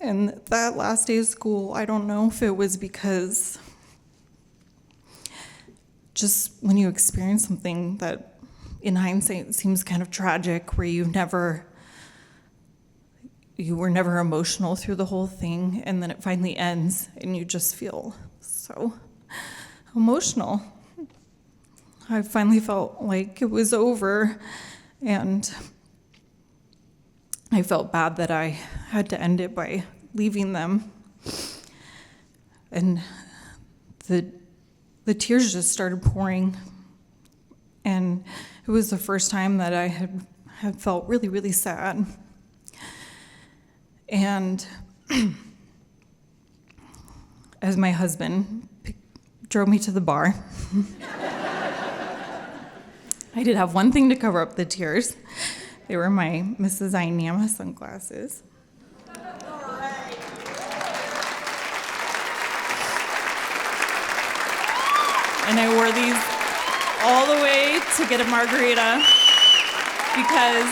And that last day of school, I don't know if it was because just when you experience something that in hindsight seems kind of tragic, where you were never emotional through the whole thing, and then it finally ends and you just feel so emotional. I finally felt like it was over, and I felt bad that I had to end it by leaving them. And the tears just started pouring. And it was the first time that I had felt really, really sad. And as my husband drove me to the bar, I did have one thing to cover up the tears. They were my Mrs. Inama sunglasses. And I wore these all the way to get a margarita because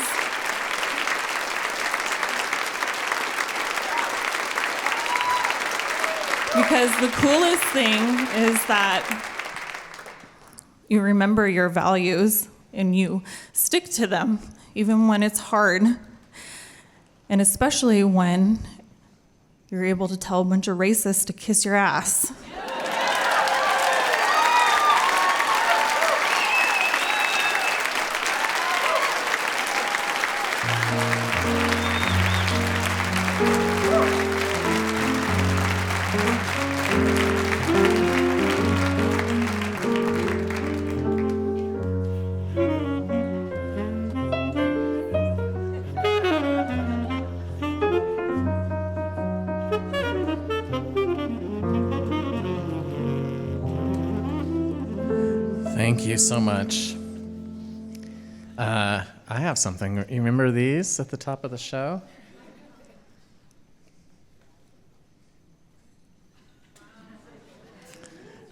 the coolest thing is that you remember your values and you stick to them, even when it's hard, and especially when you're able to tell a bunch of racists to kiss your ass. Thank you so much. I have something. You remember these at the top of the show?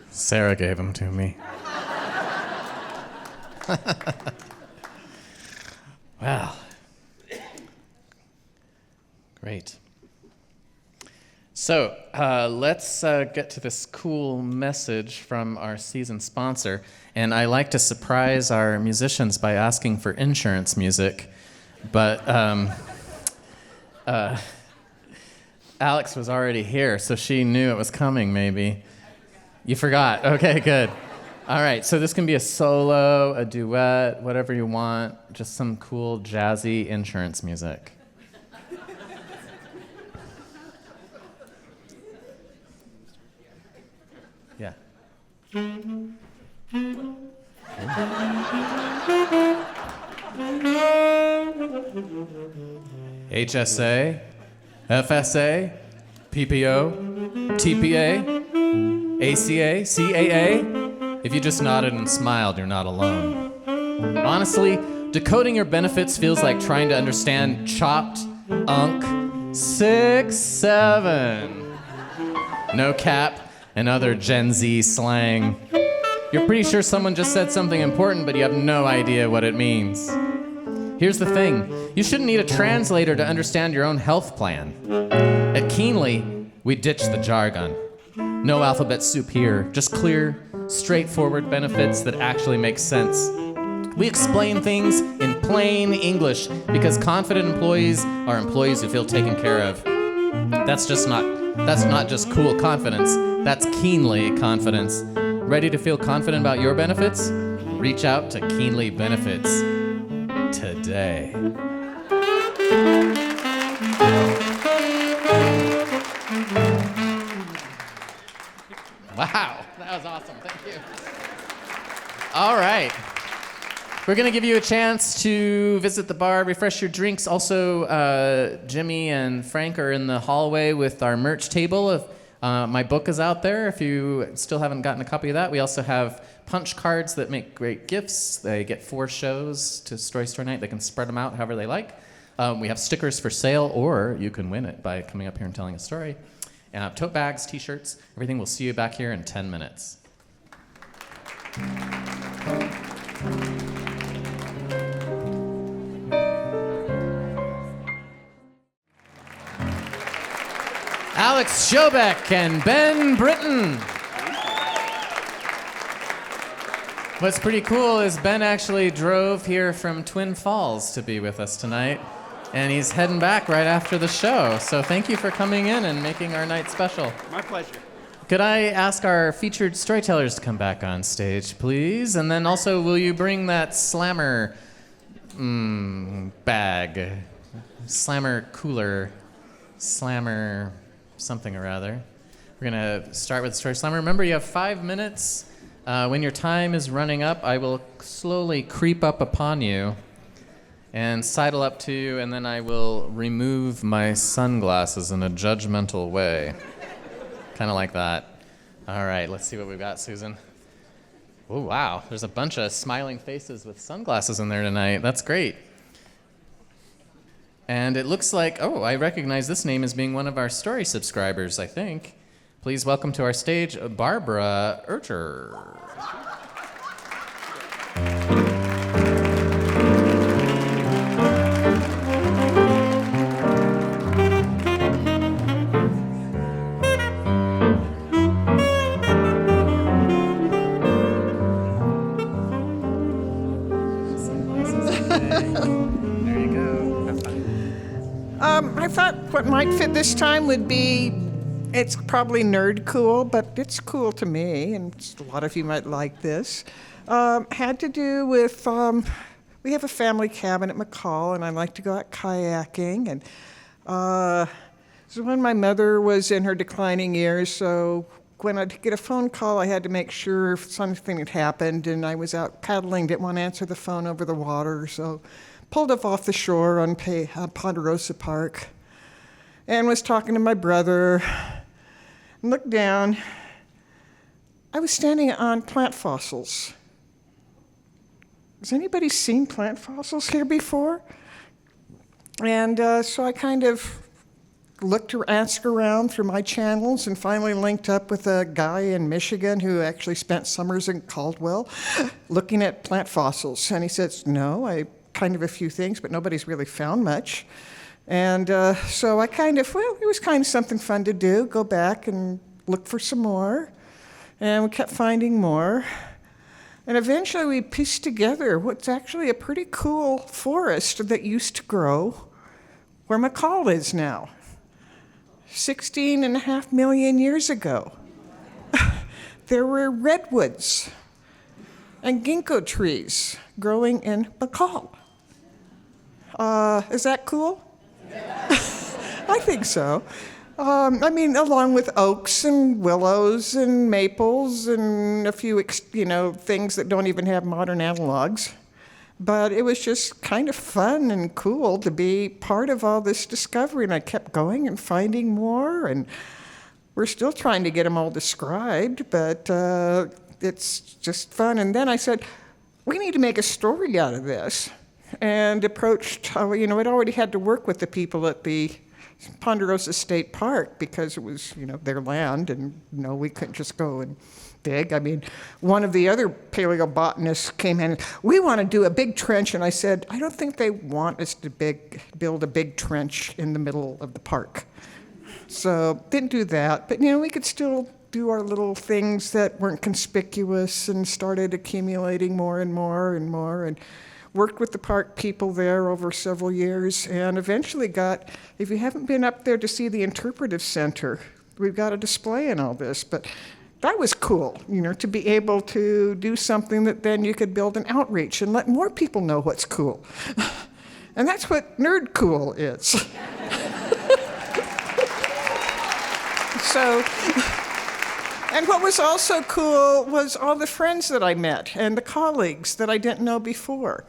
Sarah gave them to me. Wow. Great. So let's get to this cool message from our season sponsor. And I like to surprise our musicians by asking for insurance music. But Alex was already here, so she knew it was coming, maybe. You forgot. Okay, good. All right, so this can be a solo, a duet, whatever you want, just some cool jazzy insurance music. Yeah. HSA, FSA, PPO, TPA, ACA, CAA. If you just nodded and smiled, you're not alone. Honestly, decoding your benefits feels like trying to understand chopped unk 6-7. No cap and other Gen Z slang. You're pretty sure someone just said something important, but you have no idea what it means. Here's the thing. You shouldn't need a translator to understand your own health plan. At Keenly, we ditched the jargon. No alphabet soup here, just clear, straightforward benefits that actually make sense. We explain things in plain English because confident employees are employees who feel taken care of. That's not just cool confidence, that's Keenly confidence. Ready to feel confident about your benefits? Reach out to Keenly Benefits today. Wow, that was awesome. Thank you. All right. We're going to give you a chance to visit the bar, refresh your drinks. Also, Jimmy and Frank are in the hallway with our merch table. My book is out there if you still haven't gotten a copy of that. We also have punch cards that make great gifts. They get 4 shows to Story Store Night. They can spread them out however they like. We have stickers for sale, or you can win it by coming up here and telling a story. Tote bags, t-shirts, everything. We'll see you back here in 10 minutes. Alex Sjobeck and Ben Britton. What's pretty cool is Ben actually drove here from Twin Falls to be with us tonight, and he's heading back right after the show. So thank you for coming in and making our night special. My pleasure. Could I ask our featured storytellers to come back on stage, please? And then also, will you bring that slammer bag? Slammer cooler, slammer something or other. We're gonna start with the story slammer. Remember, you have 5 minutes. When your time is running up, I will slowly creep up upon you and sidle up to you, and then I will remove my sunglasses in a judgmental way. Kind of like that. All right, let's see what we've got, Susan. Oh, wow. There's a bunch of smiling faces with sunglasses in there tonight. That's great. And it looks like, oh, I recognize this name as being one of our story subscribers, I think. Please welcome to our stage, Barbara Urcher. I thought what might fit this time would be, it's probably nerd cool, but it's cool to me, and a lot of you might like this. Had to do with, we have a family cabin at McCall, and I like to go out kayaking. And so when my mother was in her declining years, so when I'd get a phone call, I had to make sure if something had happened, and I was out paddling, didn't want to answer the phone over the water, so pulled up off the shore on Ponderosa Park and was talking to my brother. Looked down. I was standing on plant fossils. Has anybody seen plant fossils here before? And so I kind of asked around through my channels and finally linked up with a guy in Michigan who actually spent summers in Caldwell looking at plant fossils. And he says, no, I kind of a few things, but nobody's really found much. And so I it was kind of something fun to do, go back and look for some more. And we kept finding more. And eventually we pieced together what's actually a pretty cool forest that used to grow where McCall is now, 16.5 million years ago. There were redwoods and ginkgo trees growing in McCall. Is that cool? I think so. I mean, along with oaks and willows and maples and a few, things that don't even have modern analogs. But it was just kind of fun and cool to be part of all this discovery, and I kept going and finding more, and we're still trying to get them all described, but it's just fun. And then I said, we need to make a story out of this, and approached, I'd already had to work with the people at the Ponderosa State Park because it was, their land, and we couldn't just go and dig. I mean, one of the other paleobotanists came in, we want to do a big trench, and I said, I don't think they want us to build a big trench in the middle of the park. So didn't do that, but we could still do our little things that weren't conspicuous, and started accumulating more and more and more, and worked with the park people there over several years, and eventually got, if you haven't been up there to see the interpretive center, we've got a display and all this, but that was cool, to be able to do something that then you could build an outreach and let more people know what's cool. And that's what nerd cool is. So, and what was also cool was all the friends that I met and the colleagues that I didn't know before.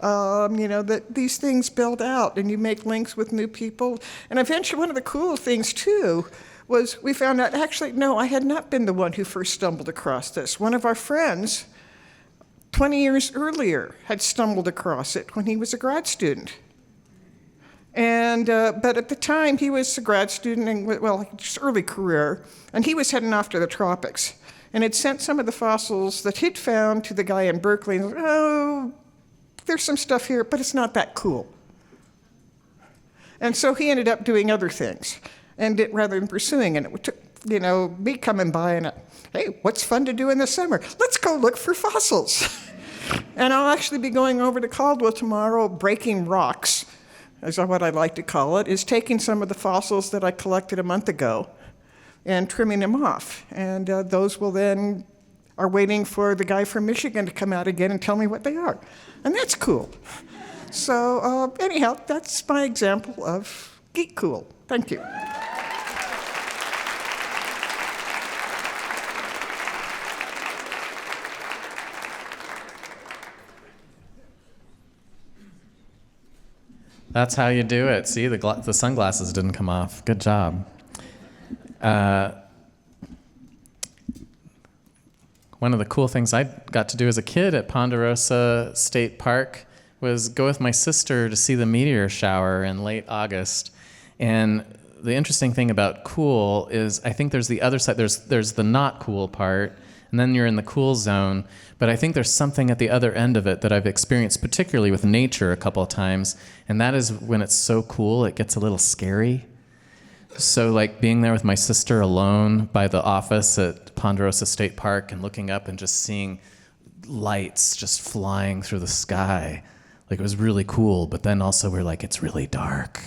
That these things build out and you make links with new people. And eventually one of the cool things too was we found out, actually, no, I had not been the one who first stumbled across this. One of our friends, 20 years earlier, had stumbled across it when he was a grad student. And, but at the time, he was a grad student, and just early career, and he was heading off to the tropics, and had sent some of the fossils that he'd found to the guy in Berkeley, and oh, there's some stuff here, but it's not that cool. And so he ended up doing other things, and rather than pursuing, and it took, me coming by and, hey, what's fun to do in the summer? Let's go look for fossils. And I'll actually be going over to Caldwell tomorrow, breaking rocks, is what I like to call it, is taking some of the fossils that I collected a month ago and trimming them off. And those will then are waiting for the guy from Michigan to come out again and tell me what they are. And that's cool. So anyhow, that's my example of geek cool. Thank you. That's how you do it. See, the sunglasses didn't come off. Good job. One of the cool things I got to do as a kid at Ponderosa State Park was go with my sister to see the meteor shower in late August. And the interesting thing about cool is I think there's the other side. There's the not cool part, and then you're in the cool zone. But I think there's something at the other end of it that I've experienced, particularly with nature a couple of times, and that is when it's so cool, it gets a little scary. So like being there with my sister alone by the office at Ponderosa State Park and looking up and just seeing lights just flying through the sky, like it was really cool, but then also we're like, it's really dark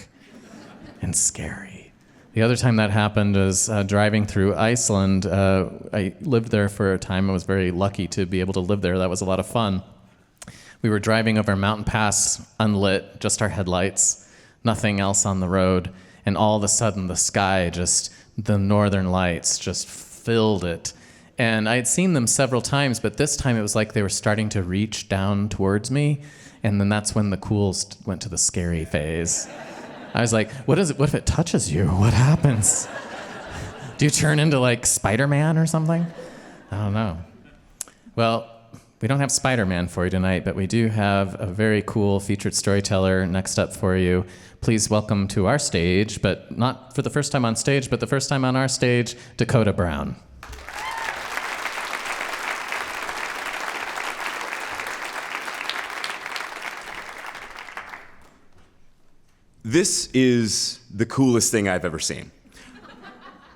and scary. The other time that happened was driving through Iceland. I lived there for a time. I was very lucky to be able to live there. That was a lot of fun. We were driving over a mountain pass, unlit, just our headlights, nothing else on the road, and all of a sudden the sky the northern lights just filled it. And I had seen them several times, but this time it was like they were starting to reach down towards me, and then that's when the cool went to the scary phase. I was like, what if it touches you? What happens? Do you turn into like Spider-Man or something? I don't know. Well, we don't have Spider-Man for you tonight, but we do have a very cool featured storyteller next up for you. Please welcome to our stage, but not for the first time on stage, but the first time on our stage, Dakotah Brown. This is the coolest thing I've ever seen.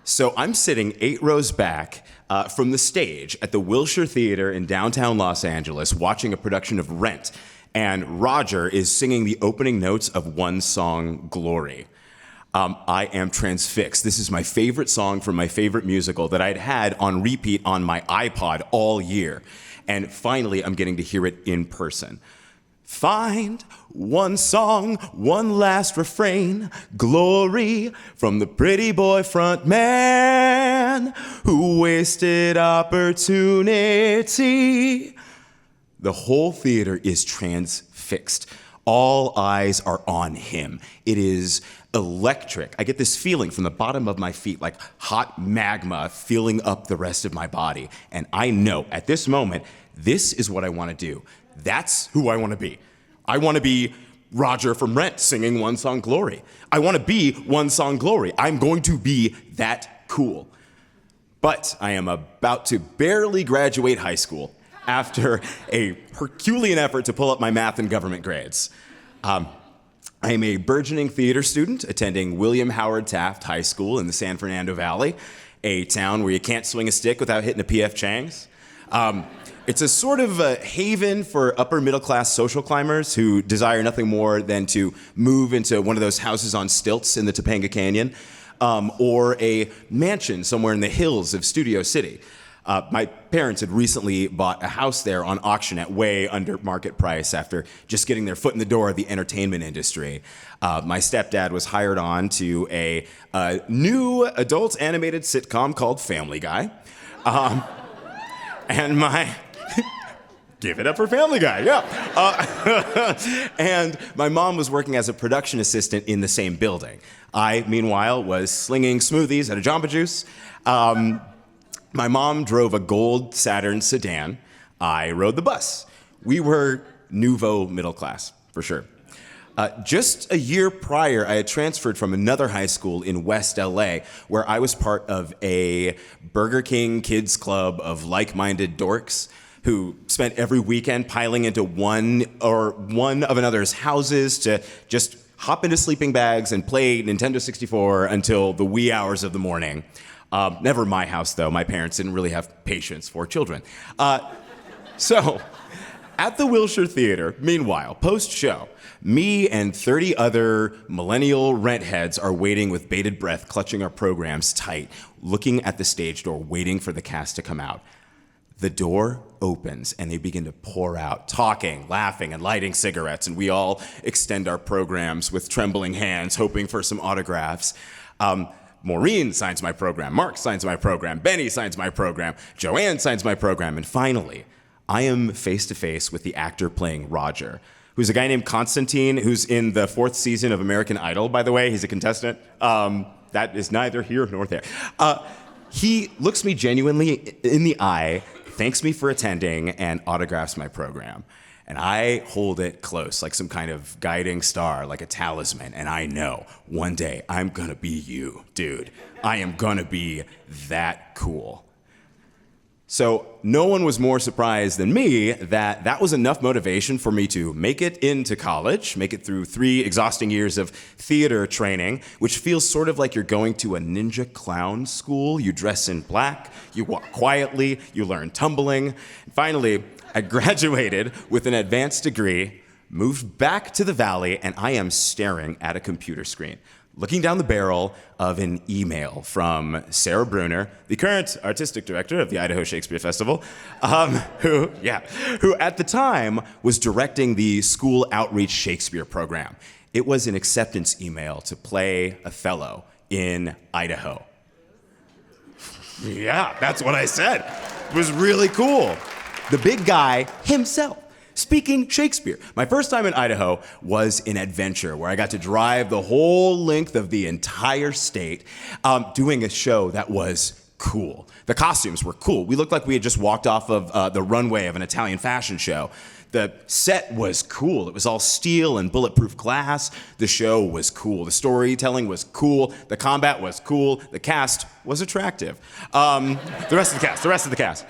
So I'm sitting 8 rows back. from the stage at the Wilshire Theater in downtown Los Angeles watching a production of Rent, and Roger is singing the opening notes of one song, Glory. I am transfixed. This is my favorite song from my favorite musical that I'd had on repeat on my iPod all year. And finally, I'm getting to hear it in person. Find one song, one last refrain, glory from the pretty boy front man who wasted opportunity. The whole theater is transfixed. All eyes are on him. It is electric. I get this feeling from the bottom of my feet, like hot magma filling up the rest of my body. And I know at this moment, this is what I want to do. That's who I want to be. I want to be Roger from Rent singing One Song Glory. I want to be One Song Glory. I'm going to be that cool. But I am about to barely graduate high school after a Herculean effort to pull up my math and government grades. I am a burgeoning theater student attending William Howard Taft High School in the San Fernando Valley, a town where you can't swing a stick without hitting a P.F. Chang's. It's a sort of a haven for upper middle class social climbers who desire nothing more than to move into one of those houses on stilts in the Topanga Canyon, or a mansion somewhere in the hills of Studio City. My parents had recently bought a house there on auction at way under market price after just getting their foot in the door of the entertainment industry. My stepdad was hired on to a new adult animated sitcom called Family Guy. And give it up for Family Guy, yeah. And my mom was working as a production assistant in the same building. I, meanwhile, was slinging smoothies at a Jamba Juice. My mom drove a gold Saturn sedan. I rode the bus. We were nouveau middle class, for sure. Just a year prior, I had transferred from another high school in West LA, where I was part of a Burger King kids club of like-minded dorks who spent every weekend piling into one of another's houses to just hop into sleeping bags and play Nintendo 64 until the wee hours of the morning. Never my house, though. My parents didn't really have patience for children. So, at the Wilshire Theater, meanwhile, post-show, me and 30 other millennial rent heads are waiting with bated breath, clutching our programs tight, looking at the stage door, waiting for the cast to come out. The door opens and they begin to pour out, talking, laughing, and lighting cigarettes, and we all extend our programs with trembling hands, hoping for some autographs. Maureen signs my program, Mark signs my program, Benny signs my program, Joanne signs my program, and finally, I am face to face with the actor playing Roger, who's a guy named Constantine, who's in the 4th season of American Idol, by the way. He's a contestant. That is neither here nor there. He looks me genuinely in the eye, thanks me for attending, and autographs my program. And I hold it close, like some kind of guiding star, like a talisman. And I know one day I'm gonna be you, dude. I am gonna be that cool. So no one was more surprised than me that was enough motivation for me to make it into college, make it through 3 exhausting years of theater training, which feels sort of like you're going to a ninja clown school. You dress in black, you walk quietly, you learn tumbling. And finally, I graduated with an advanced degree, moved back to the Valley, and I am staring at a computer screen, looking down the barrel of an email from Sarah Bruner, the current artistic director of the Idaho Shakespeare Festival, who at the time was directing the school outreach Shakespeare program. It was an acceptance email to play Othello in Idaho. Yeah, that's what I said. It was really cool. The big guy himself, speaking Shakespeare. My first time in Idaho was an adventure where I got to drive the whole length of the entire state doing a show that was cool. The costumes were cool. We looked like we had just walked off of the runway of an Italian fashion show. The set was cool. It was all steel and bulletproof glass. The show was cool. The storytelling was cool. The combat was cool. The cast was attractive. The rest of the cast.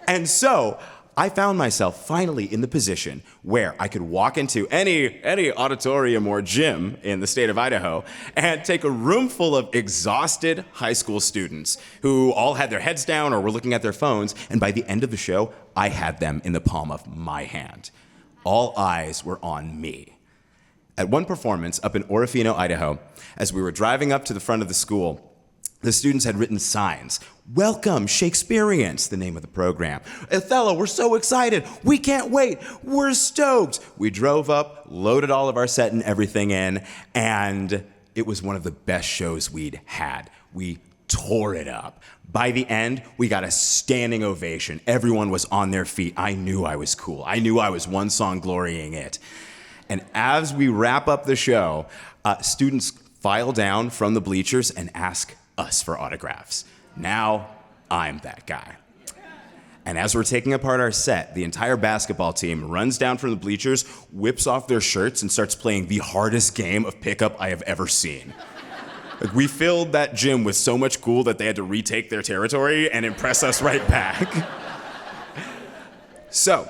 And so I found myself finally in the position where I could walk into any auditorium or gym in the state of Idaho and take a room full of exhausted high school students who all had their heads down or were looking at their phones, and by the end of the show, I had them in the palm of my hand. All eyes were on me. At one performance up in Orofino, Idaho, as we were driving up to the front of the school, the students had written signs. "Welcome, Shakespeareans," the name of the program. "Othello, we're so excited. We can't wait. We're stoked." We drove up, loaded all of our set and everything in, and it was one of the best shows we'd had. We tore it up. By the end, we got a standing ovation. Everyone was on their feet. I knew I was cool. I knew I was one song glorying it. And as we wrap up the show, students file down from the bleachers and ask us for autographs. Now, I'm that guy. And as we're taking apart our set, the entire basketball team runs down from the bleachers, whips off their shirts, and starts playing the hardest game of pickup I have ever seen. Like, we filled that gym with so much cool that they had to retake their territory and impress us right back. So,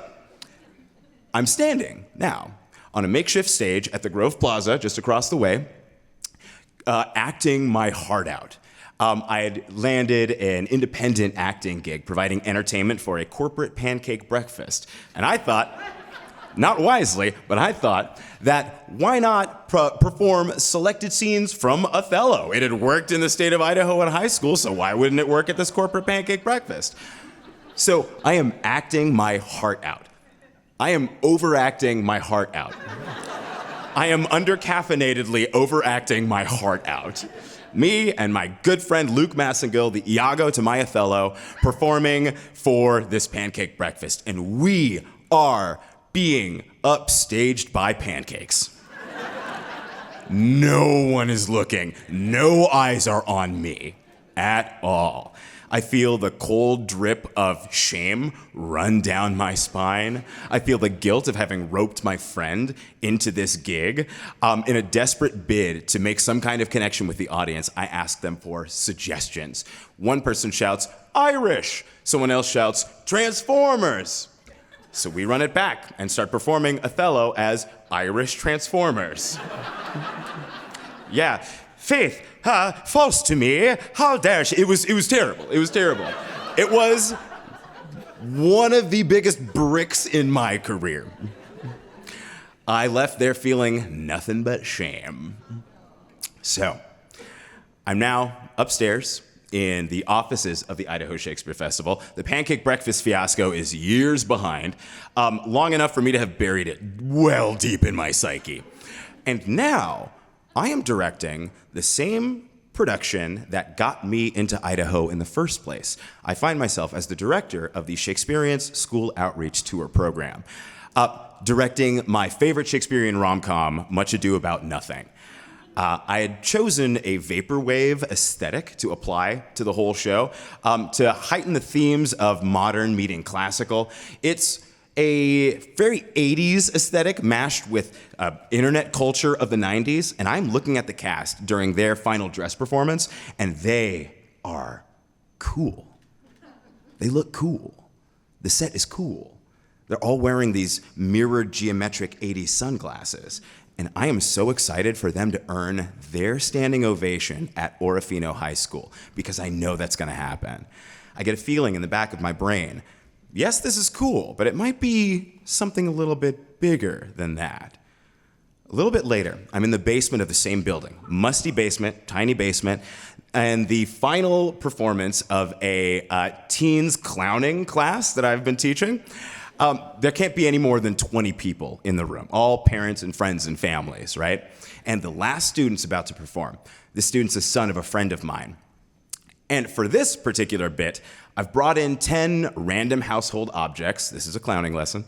I'm standing now on a makeshift stage at the Grove Plaza just across the way, acting my heart out. I had landed an independent acting gig providing entertainment for a corporate pancake breakfast. And I thought, not wisely, but I thought that why not perform selected scenes from Othello? It had worked in the state of Idaho in high school, so why wouldn't it work at this corporate pancake breakfast? So I am acting my heart out. I am overacting my heart out. I am undercaffeinatedly overacting my heart out. Me and my good friend Luke Massengill, the Iago to my Othello, performing for this pancake breakfast. And we are being upstaged by pancakes. No one is looking. No eyes are on me at all. I feel the cold drip of shame run down my spine. I feel the guilt of having roped my friend into this gig. In a desperate bid to make some kind of connection with the audience, I ask them for suggestions. One person shouts, "Irish." Someone else shouts, "Transformers." So we run it back and start performing Othello as Irish Transformers. Yeah. "Faith, false to me, how dare she?" It was terrible. It was terrible. It was one of the biggest bricks in my career. I left there feeling nothing but shame. So, I'm now upstairs in the offices of the Idaho Shakespeare Festival. The pancake breakfast fiasco is years behind, long enough for me to have buried it well deep in my psyche. And now, I am directing the same production that got me into Idaho in the first place. I find myself as the director of the Shakespeareans School Outreach Tour program, directing my favorite Shakespearean rom-com, Much Ado About Nothing. I had chosen a vaporwave aesthetic to apply to the whole show, to heighten the themes of modern meeting classical. It's a very 80s aesthetic mashed with internet culture of the 90s, and I'm looking at the cast during their final dress performance, and they are cool. They look cool. The set is cool. They're all wearing these mirrored geometric 80s sunglasses, and I am so excited for them to earn their standing ovation at Orofino High School, because I know that's gonna happen. I get a feeling in the back of my brain, yes, this is cool, but it might be something a little bit bigger than that. A little bit later, I'm in the basement of the same building. Musty basement, tiny basement, and the final performance of a teens clowning class that I've been teaching. There can't be any more than 20 people in the room, all parents and friends and families, right? And the last student's about to perform. This student's the son of a friend of mine. And for this particular bit, I've brought in 10 random household objects. This is a clowning lesson.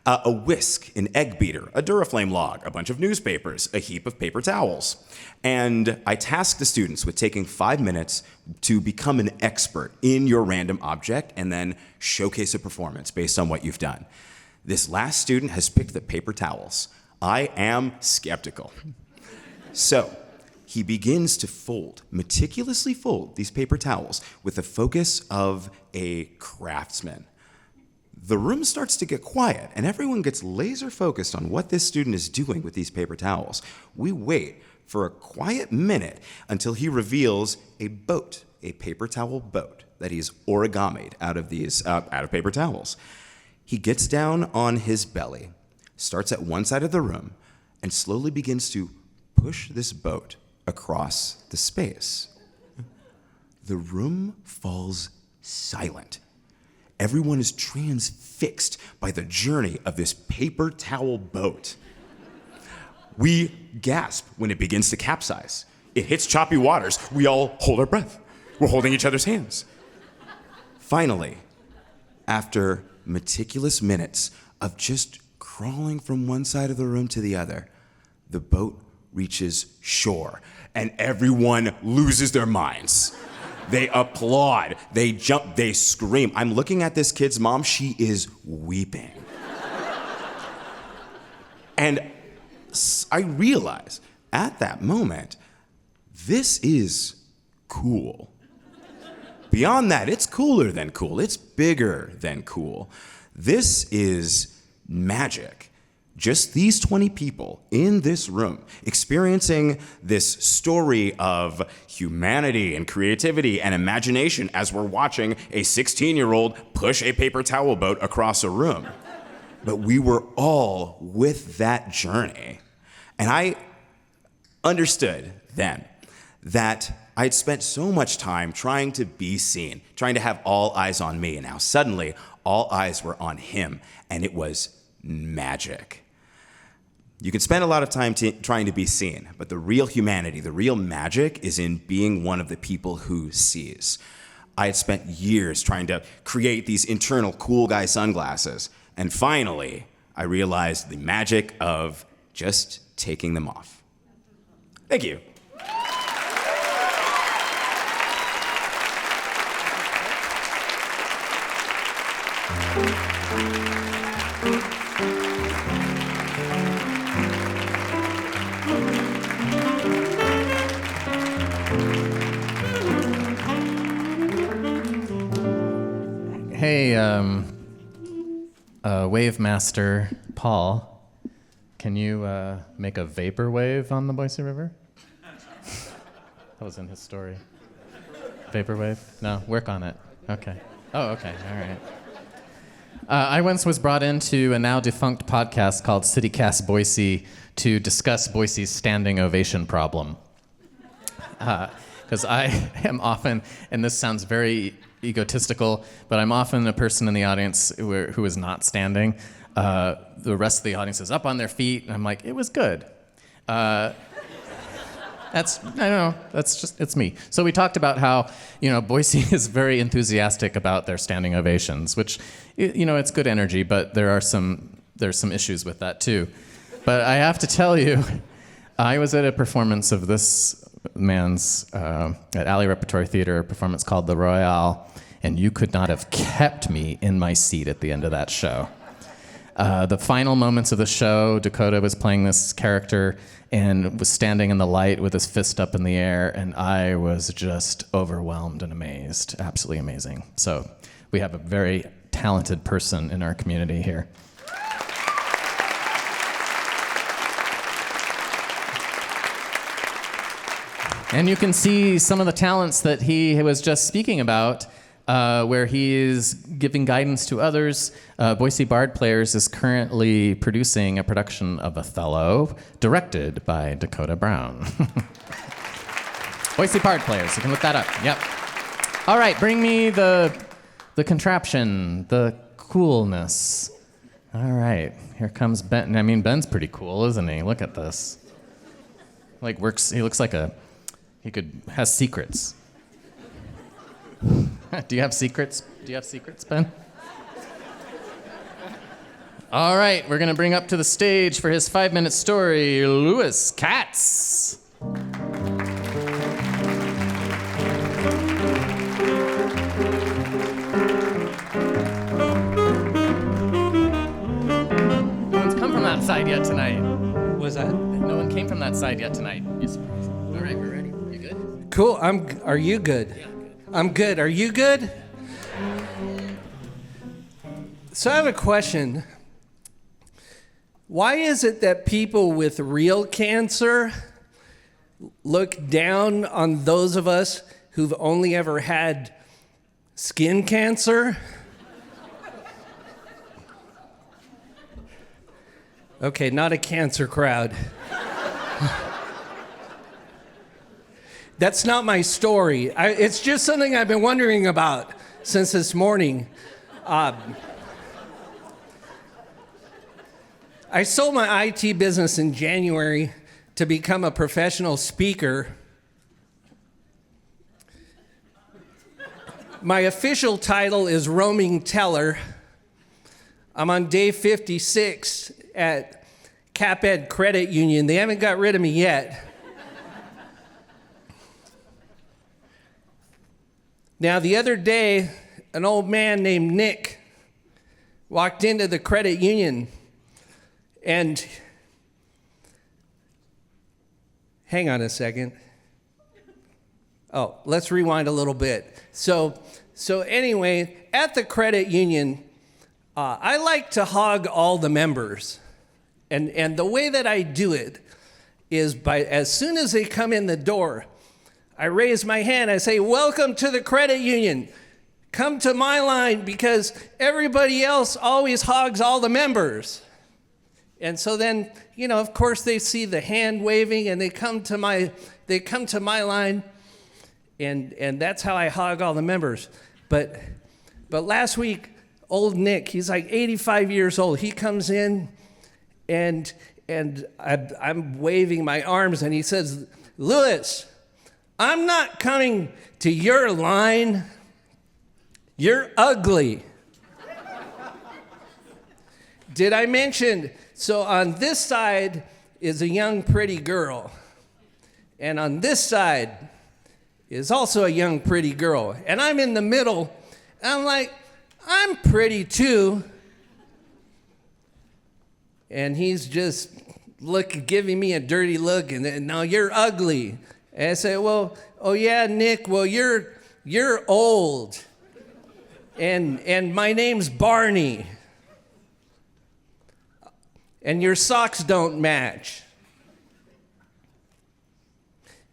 A whisk, an egg beater, a Duraflame log, a bunch of newspapers, a heap of paper towels. And I task the students with taking 5 minutes to become an expert in your random object and then showcase a performance based on what you've done. This last student has picked the paper towels. I am skeptical. So, he begins to meticulously fold these paper towels with the focus of a craftsman. the room starts to get quiet, and everyone gets laser focused on what this student is doing with these paper towels. We wait for a quiet minute until he reveals a boat, a paper towel boat that he's origamied out of paper towels. He gets down on his belly, starts at one side of the room, and slowly begins to push this boat across the space. The room falls silent. Everyone is transfixed by the journey of this paper towel boat. We gasp when it begins to capsize. It hits choppy waters. We all hold our breath. We're holding each other's hands. Finally, after meticulous minutes of just crawling from one side of the room to the other, the boat reaches shore, and everyone loses their minds. They applaud, they jump, they scream. I'm looking at this kid's mom, she is weeping. And I realize at that moment, this is cool. Beyond that, it's cooler than cool. It's bigger than cool. This is magic. Just these 20 people in this room experiencing this story of humanity and creativity and imagination as we're watching a 16-year-old push a paper towel boat across a room. But we were all with that journey. And I understood then that I'd spent so much time trying to be seen, trying to have all eyes on me, and now suddenly all eyes were on him, and it was magic. You can spend a lot of time trying to be seen, but the real humanity, the real magic is in being one of the people who sees. I had spent years trying to create these internal cool guy sunglasses, and finally, I realized the magic of just taking them off. Thank you. Hey, Wave Master Paul, can you make a vapor wave on the Boise River? That was in his story. Vapor wave? No, work on it. Okay. Oh, okay, all right. I once was brought into a now defunct podcast called CityCast Boise to discuss Boise's standing ovation problem. Because I am often, and this sounds very egotistical, but I'm often a person in the audience who is not standing. The rest of the audience is up on their feet, and I'm like, it was good. I don't know, it's me. So we talked about how, Boise is very enthusiastic about their standing ovations, which, it's good energy, but there's some issues with that too. But I have to tell you, I was at a performance of this man's, at Alley Repertory Theater, a performance called The Royale, and you could not have kept me in my seat at the end of that show. The final moments of the show, Dakotah was playing this character and was standing in the light with his fist up in the air, and I was just overwhelmed and amazed. Absolutely amazing. So we have a very talented person in our community here. And you can see some of the talents that he was just speaking about, where he is giving guidance to others. Boise Bard Players is currently producing a production of Othello, directed by Dakotah Brown. Boise Bard Players, you can look that up. Yep. All right, bring me the contraption, the coolness. All right, here comes Ben. I mean, Ben's pretty cool, isn't he? Look at this. He looks like has secrets. Do you have secrets? Ben? All right, we're gonna bring up to the stage for his 5-minute story, Louis Katz. No one's come from that side yet tonight. Was that? No one came from that side yet tonight. You surprised? All right, we're ready. You good? Cool. Are you good? Yeah. I'm good. Are you good? So I have a question. Why is it that people with real cancer look down on those of us who've only ever had skin cancer? Okay, not a cancer crowd. That's not my story. It's just something I've been wondering about since this morning. I sold my IT business in January to become a professional speaker. My official title is roaming teller. I'm on day 56 at CapEd Credit Union. They haven't got rid of me yet. Now, the other day, an old man named Nick walked into the credit union, and hang on a second. Oh, let's rewind a little bit. So anyway, at the credit union, I like to hog all the members. And the way that I do it is as soon as they come in the door, I raise my hand, I say, "Welcome to the credit union. Come to my line because everybody else always hogs all the members." And so then, of course they see the hand waving and they come to my line, and that's how I hog all the members. But last week, old Nick, he's like 85 years old. He comes in and I'm waving my arms and he says, "Louis, I'm not coming to your line. You're ugly." Did I mention? So on this side is a young, pretty girl. And on this side is also a young, pretty girl. And I'm in the middle. And I'm like, "I'm pretty too." And he's just giving me a dirty look. And then, "No, you're ugly." And I say, "Well, oh yeah, Nick, well, you're old. And my name's Barney. And your socks don't match."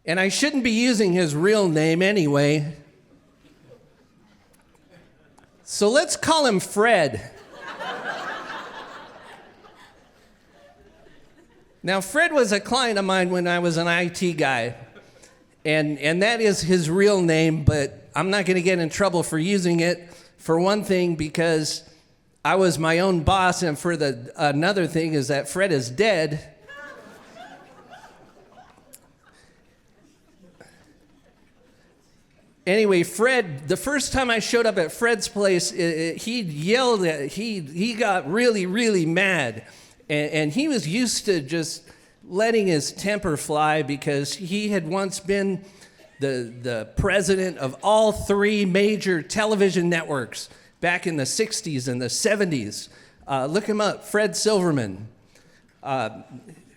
And I shouldn't be using his real name anyway. So let's call him Fred. Now, Fred was a client of mine when I was an IT guy. And that is his real name, but I'm not going to get in trouble for using it, for one thing, because I was my own boss, and for another thing is that Fred is dead. Anyway, Fred, the first time I showed up at Fred's place, he yelled he got really, really mad. And he was used to just letting his temper fly because he had once been the president of all 3 major television networks back in the 60s and the 70s. Look him up, Fred Silverman.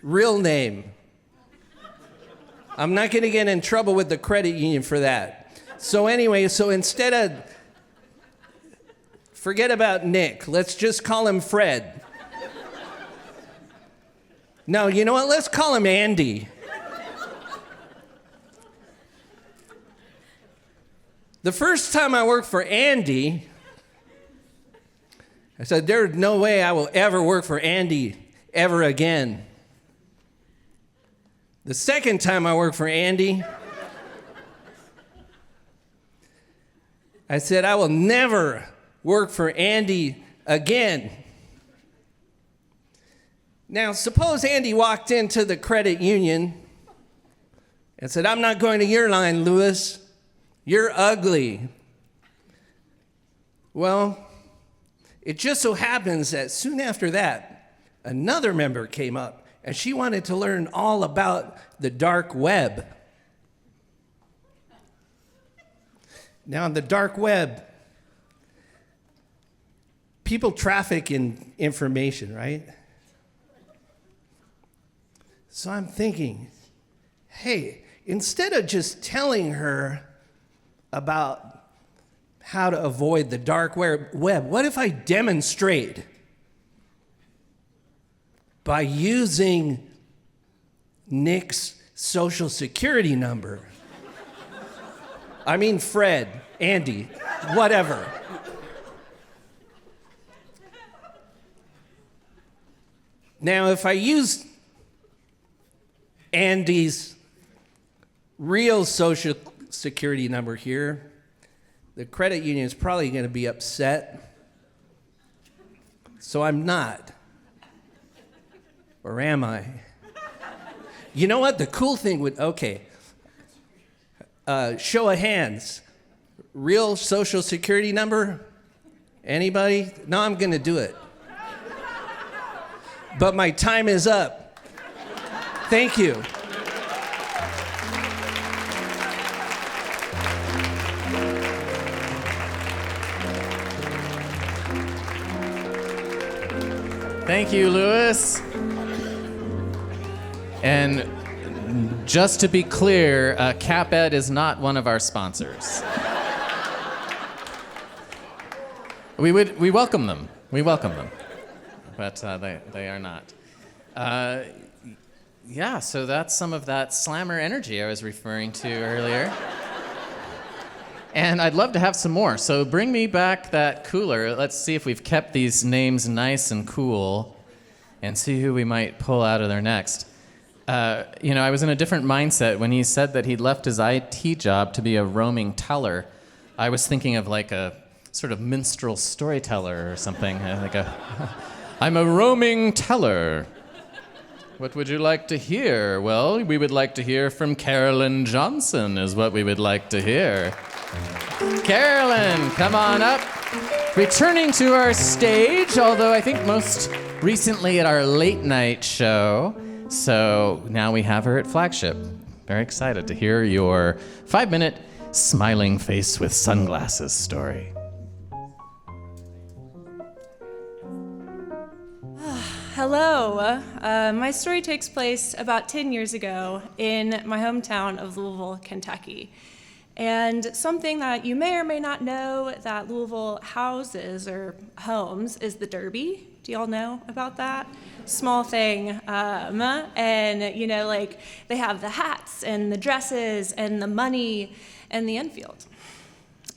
Real name. I'm not going to get in trouble with the credit union for that. So anyway, instead of, forget about Nick. Let's just call him Fred. No, you know what? Let's call him Andy. The first time I worked for Andy, I said, "There's no way I will ever work for Andy ever again." The second time I worked for Andy, I said, "I will never work for Andy again." Now, suppose Andy walked into the credit union and said, "I'm not going to your line, Louis. You're ugly." Well, it just so happens that soon after that, another member came up, and she wanted to learn all about the dark web. Now, on the dark web, people traffic in information, right? So I'm thinking, hey, instead of just telling her about how to avoid the dark web. What if I demonstrate by using Nick's social security number? I mean Fred, Andy, whatever. Now, if I use Andy's real social security number here, the credit union is probably going to be upset. So I'm not. Or am I? You know what? The cool thing would, show of hands. Real social security number? Anybody? No, I'm going to do it. But my time is up. Thank you. Thank you, Louis. And just to be clear, CapEd is not one of our sponsors. We welcome them. We welcome them. But they are not. Yeah, so that's some of that slammer energy I was referring to earlier. And I'd love to have some more. So bring me back that cooler. Let's see if we've kept these names nice and cool and see who we might pull out of there next. I was in a different mindset when he said that he'd left his IT job to be a roaming teller. I was thinking of like a sort of minstrel storyteller or something. I'm a roaming teller. What would you like to hear? Well, we would like to hear from Carolyn Johnson is what we would like to hear. Carolyn, come on up. Returning to our stage, although I think most recently at our late night show. So now we have her at Flagship. Very excited to hear your 5-minute smiling face with sunglasses story. Hello. My story takes place about 10 years ago in my hometown of Louisville, Kentucky. And something that you may or may not know that Louisville houses or homes is the Derby. Do y'all know about that? Small thing. And, they have the hats and the dresses and the money and the infield.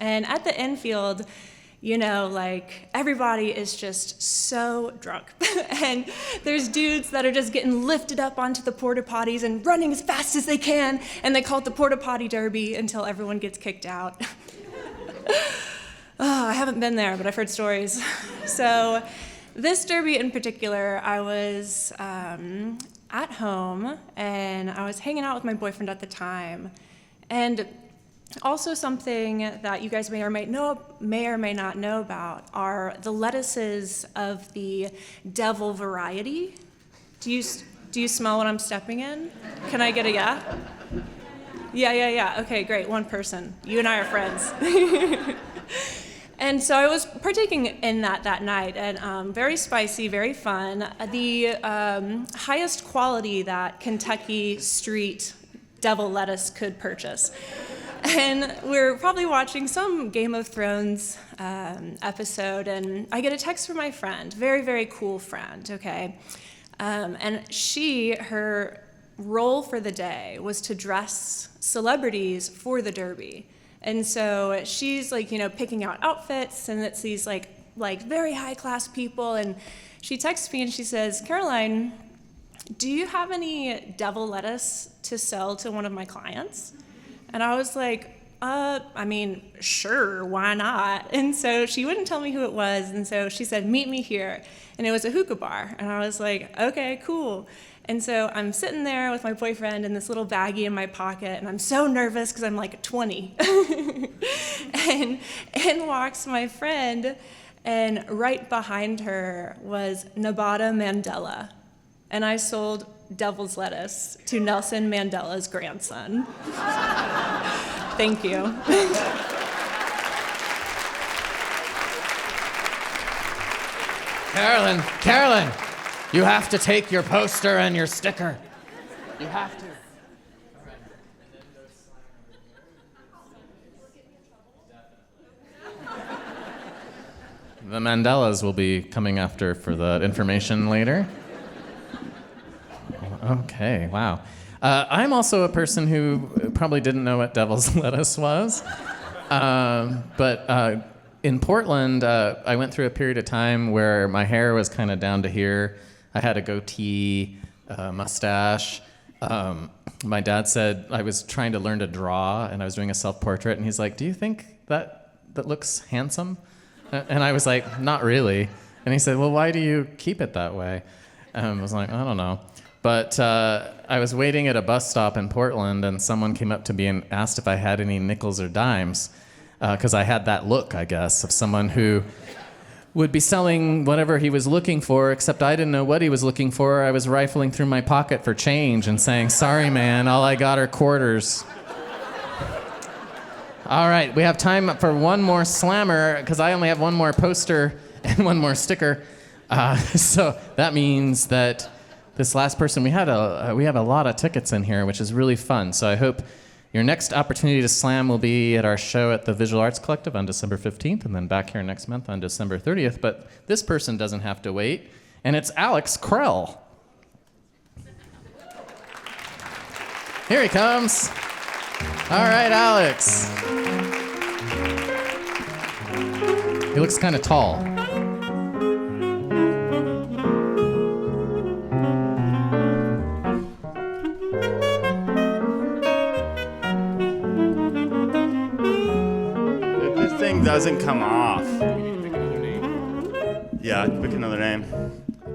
And at the infield, everybody is just so drunk. And there's dudes that are just getting lifted up onto the porta potties and running as fast as they can, and they call it the porta potty derby until everyone gets kicked out. I haven't been there, but I've heard stories. So this derby in particular, I was at home, and I was hanging out with my boyfriend at the time. And also something that you guys may or may not know about are the lettuces of the devil variety. Do you smell what I'm stepping in? Can I get a yeah? Yeah. Okay, great, one person. You and I are friends. And so I was partaking in that night, and very spicy, very fun. The highest quality that Kentucky street devil lettuce could purchase. And we're probably watching some Game of Thrones episode, and I get a text from my friend, very, very cool friend, okay? And her role for the day was to dress celebrities for the Derby. And so she's picking out outfits, and it's these like very high-class people, and she texts me and she says, Caroline, do you have any devil lettuce to sell to one of my clients? And I was like, sure, why not? And so she wouldn't tell me who it was, and so she said, meet me here. And it was a hookah bar, and I was like, okay, cool. And so I'm sitting there with my boyfriend and this little baggie in my pocket, and I'm so nervous because I'm like 20. and in walks my friend, and right behind her was Nabata Mandela. And I sold devil's lettuce to Nelson Mandela's grandson. Thank you. Carolyn, you have to take your poster and your sticker. You have to. The Mandelas will be coming after for the information later. Okay, wow. I'm also a person who probably didn't know what devil's lettuce was. But in Portland, I went through a period of time where my hair was kind of down to here. I had a goatee, mustache. My dad said I was trying to learn to draw, and I was doing a self-portrait, and he's like, "Do you think that looks handsome?" And I was like, "Not really." And he said, "Well, why do you keep it that way?" And I was like, "I don't know." But I was waiting at a bus stop in Portland, and someone came up to me and asked if I had any nickels or dimes, because I had that look, I guess, of someone who would be selling whatever he was looking for, except I didn't know what he was looking for. I was rifling through my pocket for change and saying, "Sorry, man, all I got are quarters." All right, we have time for one more slammer, because I only have one more poster and one more sticker. So that means that this last person, we have a lot of tickets in here, which is really fun. So I hope your next opportunity to slam will be at our show at the Visual Arts Collective on December 15th, and then back here next month on December 30th. But this person doesn't have to wait, and it's Alex Krell. Here he comes. All right, Alex. He looks kind of tall. Doesn't come off. Yeah, pick another name.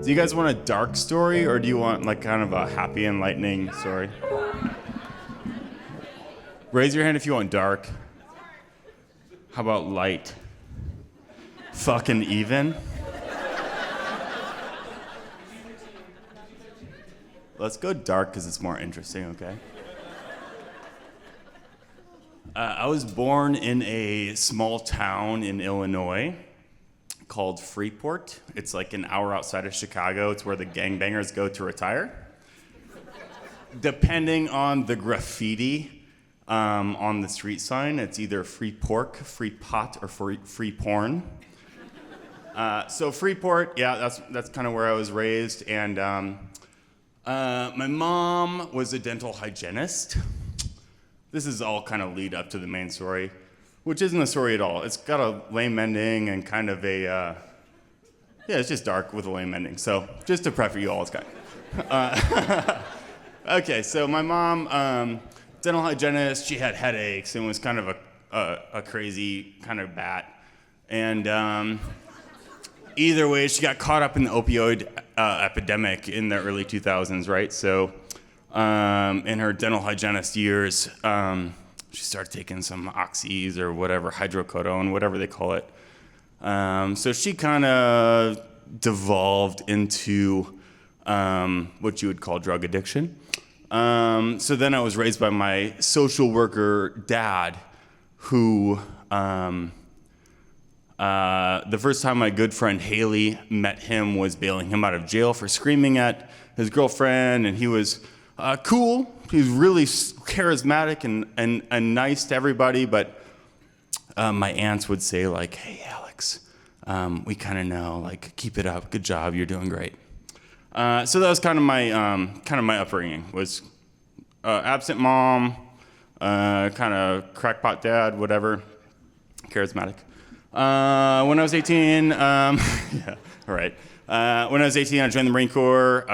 Do you guys want a dark story, or do you want like kind of a happy, enlightening story? Raise your hand if you want dark. How about light? Fucking even? Let's go dark because it's more interesting, okay? I was born in a small town in Illinois called Freeport. It's like an hour outside of Chicago. It's where the gangbangers go to retire. Depending on the graffiti on the street sign, it's either free pork, free pot, or free porn. So Freeport, yeah, that's kind of where I was raised. And my mom was a dental hygienist. This is all kind of lead up to the main story, which isn't a story at all. It's got a lame ending and kind of a, yeah, it's just dark with a lame ending. So just to prep for you all, it's got. Okay, so my mom, dental hygienist, she had headaches and was kind of a crazy kind of bat. And either way, she got caught up in the opioid epidemic in the early 2000s, right? So in her dental hygienist years, she started taking some oxys or whatever, hydrocodone, whatever they call it. So she kind of devolved into what you would call drug addiction. So then I was raised by my social worker dad, who the first time my good friend Haley met him was bailing him out of jail for screaming at his girlfriend, and he was cool. He was really charismatic and nice to everybody, but my aunts would say, like, "Hey, Alex, we kind of know, like, keep it up, good job, you're doing great." So that was kind of my upbringing, was absent mom, kind of crackpot dad, whatever, charismatic. When I was 18, yeah, all right. When I was 18, I joined the Marine Corps,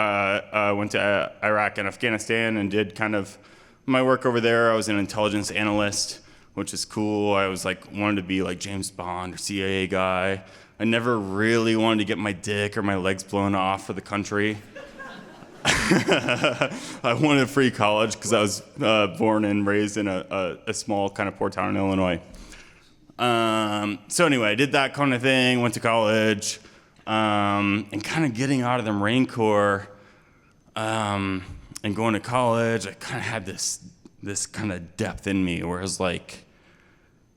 went to Iraq and Afghanistan and did kind of my work over there. I was an intelligence analyst, which is cool. I was like, wanted to be like James Bond or CIA guy. I never really wanted to get my dick or my legs blown off for the country. I wanted free college because I was born and raised in a small kind of poor town in Illinois. So anyway, I did that kind of thing, went to college, and kind of getting out of the Marine Corps and going to college, I kind of had this kind of depth in me where I was like,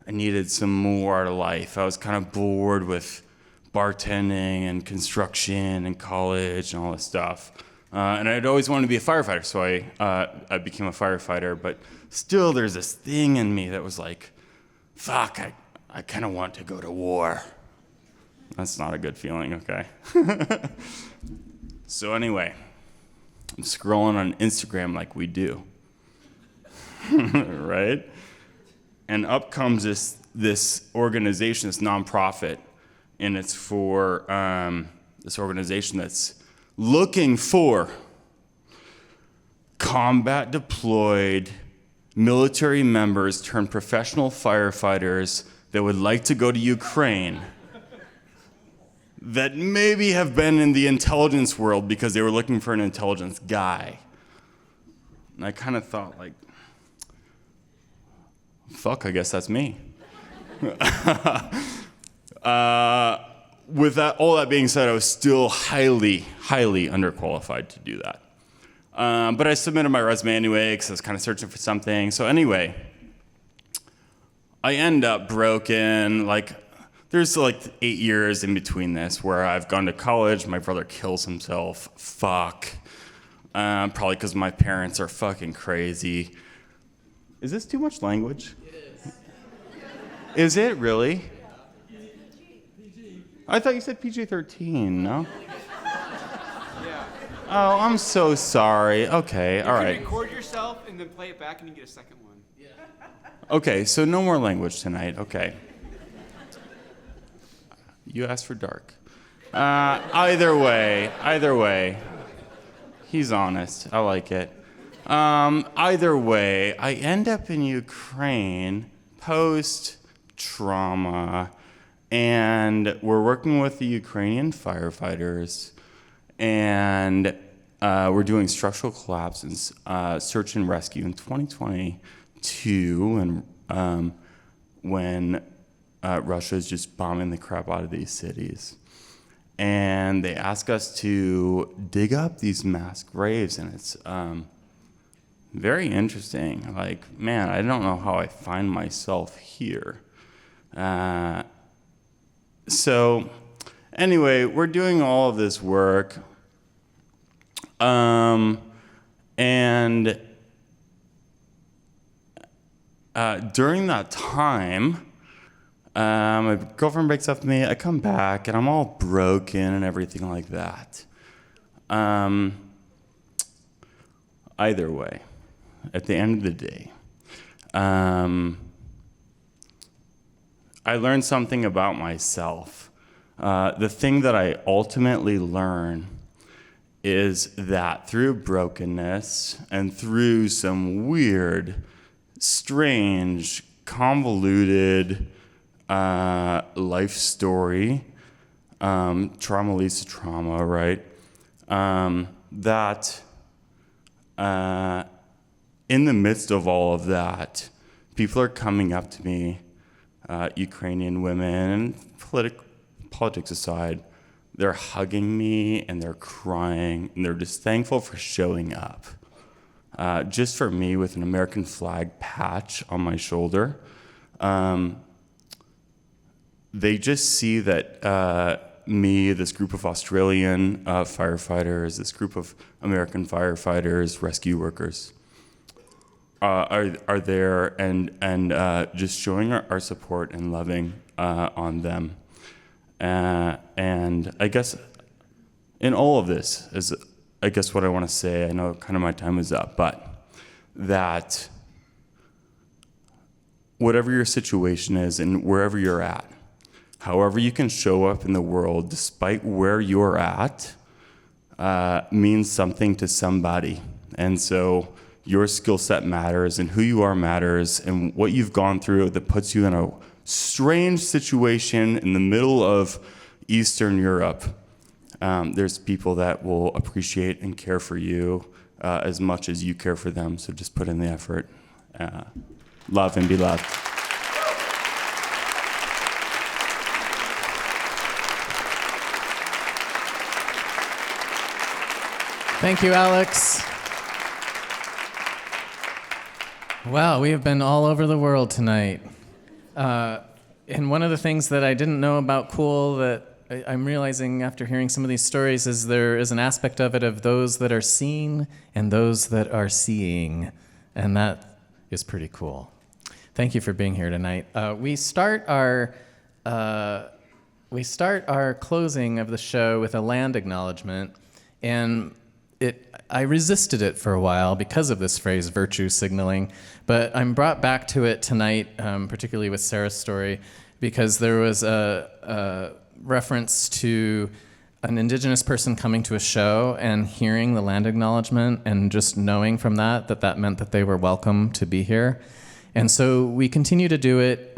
I needed some more out of life. I was kind of bored with bartending and construction and college and all this stuff. And I'd always wanted to be a firefighter, so I became a firefighter. But still, there's this thing in me that was like, fuck, I kind of want to go to war. That's not a good feeling, okay. So anyway, I'm scrolling on Instagram like we do, right? And up comes this organization, this nonprofit, and it's for this organization that's looking for combat deployed military members turned professional firefighters that would like to go to Ukraine that maybe have been in the intelligence world because they were looking for an intelligence guy. And I kind of thought, like, fuck, I guess that's me. With that, all that being said, I was still highly, highly underqualified to do that. But I submitted my resume anyway because I was kind of searching for something. So anyway, I end up broken. Like, there's like 8 years in between this where I've gone to college. My brother kills himself. Fuck. Probably because my parents are fucking crazy. Is this too much language? It is. Is it really? I thought you said PG-13, no? Oh, I'm so sorry. Okay, all right. You can record yourself and then play it back and you get a second one. Yeah. Okay, so no more language tonight. Okay. You asked for dark. Either way. He's honest. I like it. Either way, I end up in Ukraine post-trauma, and we're working with the Ukrainian firefighters, and we're doing structural collapse and search and rescue in 2022, and when Russia is just bombing the crap out of these cities. And they ask us to dig up these mass graves, and it's very interesting. Like, man, I don't know how I find myself here. So anyway, we're doing all of this work. And during that time, my girlfriend breaks up with me. I come back, and I'm all broken and everything like that. Either way, at the end of the day, I learned something about myself. The thing that I ultimately learn is that through brokenness and through some weird, strange, convoluted life story, trauma leads to trauma, right? That in the midst of all of that, people are coming up to me, Ukrainian women, politics aside, they're hugging me and they're crying and they're just thankful for showing up. Just for me with an American flag patch on my shoulder. They just see that me, this group of Australian firefighters, this group of American firefighters, rescue workers, are there and just showing our support and loving on them. And I guess in all of this is, I guess what I want to say, I know kind of my time is up, but that whatever your situation is and wherever you're at, however you can show up in the world despite where you're at, means something to somebody. And so your skill set matters, and who you are matters, and what you've gone through that puts you in a strange situation in the middle of Eastern Europe. There's people that will appreciate and care for you as much as you care for them, so just put in the effort. Love and be loved. Thank you, Alex. Wow, we have been all over the world tonight. And one of the things that I didn't know about Cool that I'm realizing after hearing some of these stories is there is an aspect of it of those that are seen and those that are seeing. And that is pretty cool. Thank you for being here tonight. We start our we start our closing of the show with a land acknowledgement, and I resisted it for a while because of this phrase, virtue signaling, but I'm brought back to it tonight, particularly with Sarah's story, because there was a reference to an Indigenous person coming to a show and hearing the land acknowledgement and just knowing from that meant that they were welcome to be here. And so we continue to do it,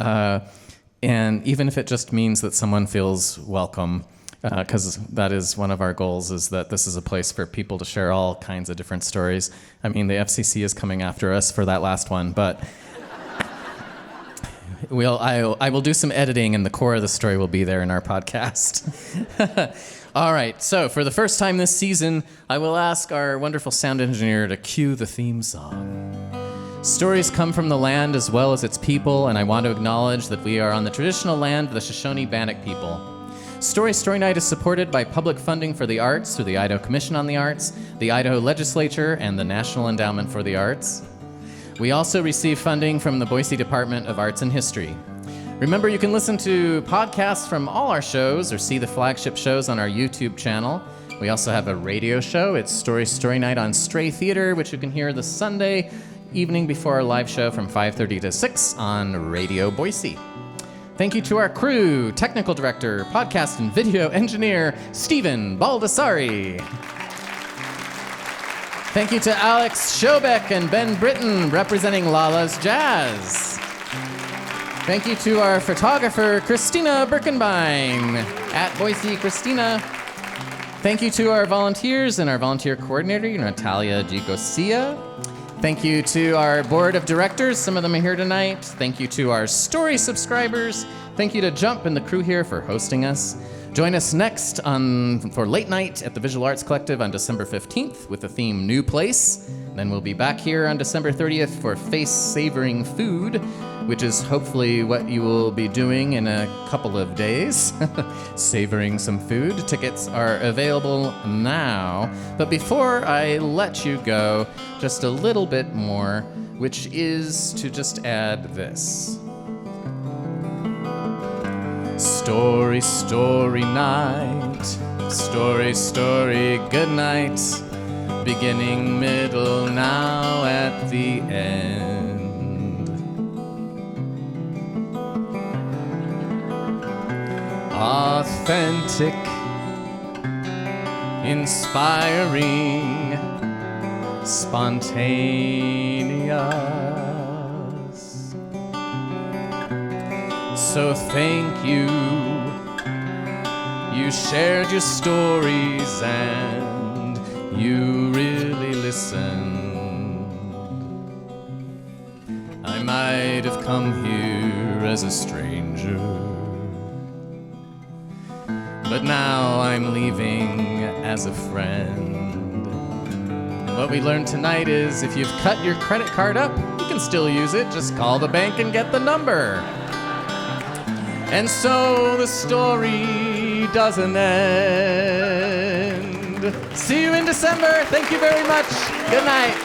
and even if it just means that someone feels welcome, because that is one of our goals, is that this is a place for people to share all kinds of different stories. I mean, the FCC is coming after us for that last one, but I will do some editing, and the core of the story will be there in our podcast. All right, so for the first time this season, I will ask our wonderful sound engineer to cue the theme song. Stories come from the land as well as its people, and I want to acknowledge that we are on the traditional land of the Shoshone-Bannock people. Story Night is supported by public funding for the arts through the Idaho Commission on the Arts, the Idaho Legislature, and the National Endowment for the Arts. We also receive funding from the Boise Department of Arts and History. Remember, you can listen to podcasts from all our shows or see the flagship shows on our YouTube channel. We also have a radio show. It's Story Night on Stray Theater, which you can hear the Sunday evening before our live show from 5:30 to 6 on Radio Boise. Thank you to our crew, technical director, podcast and video engineer, Stephen Baldassare. Thank you to Alex Sjobeck and Ben Britton, representing Lala's Jazz. Thank you to our photographer, Christina Birkenbein, at Boise Christina. Thank you to our volunteers and our volunteer coordinator, Natalia Gigosia. Thank you to our board of directors. Some of them are here tonight. Thank you to our story subscribers. Thank you to Jump and the crew here for hosting us. Join us next for Late Night at the Visual Arts Collective on December 15th with the theme New Place. Then we'll be back here on December 30th for Face Savoring Food, which is hopefully what you will be doing in a couple of days. Savoring some food. Tickets are available now. But before I let you go, just a little bit more, which is to just add this. Story night. Story good night. Beginning, middle, now at the end. Authentic, inspiring, spontaneous. So thank you. You shared your stories and you really listened. I might have come here as a stranger, but now I'm leaving as a friend. And what we learned tonight is if you've cut your credit card up, you can still use it. Just call the bank and get the number. And so the story doesn't end. See you in December. Thank you very much. Good night.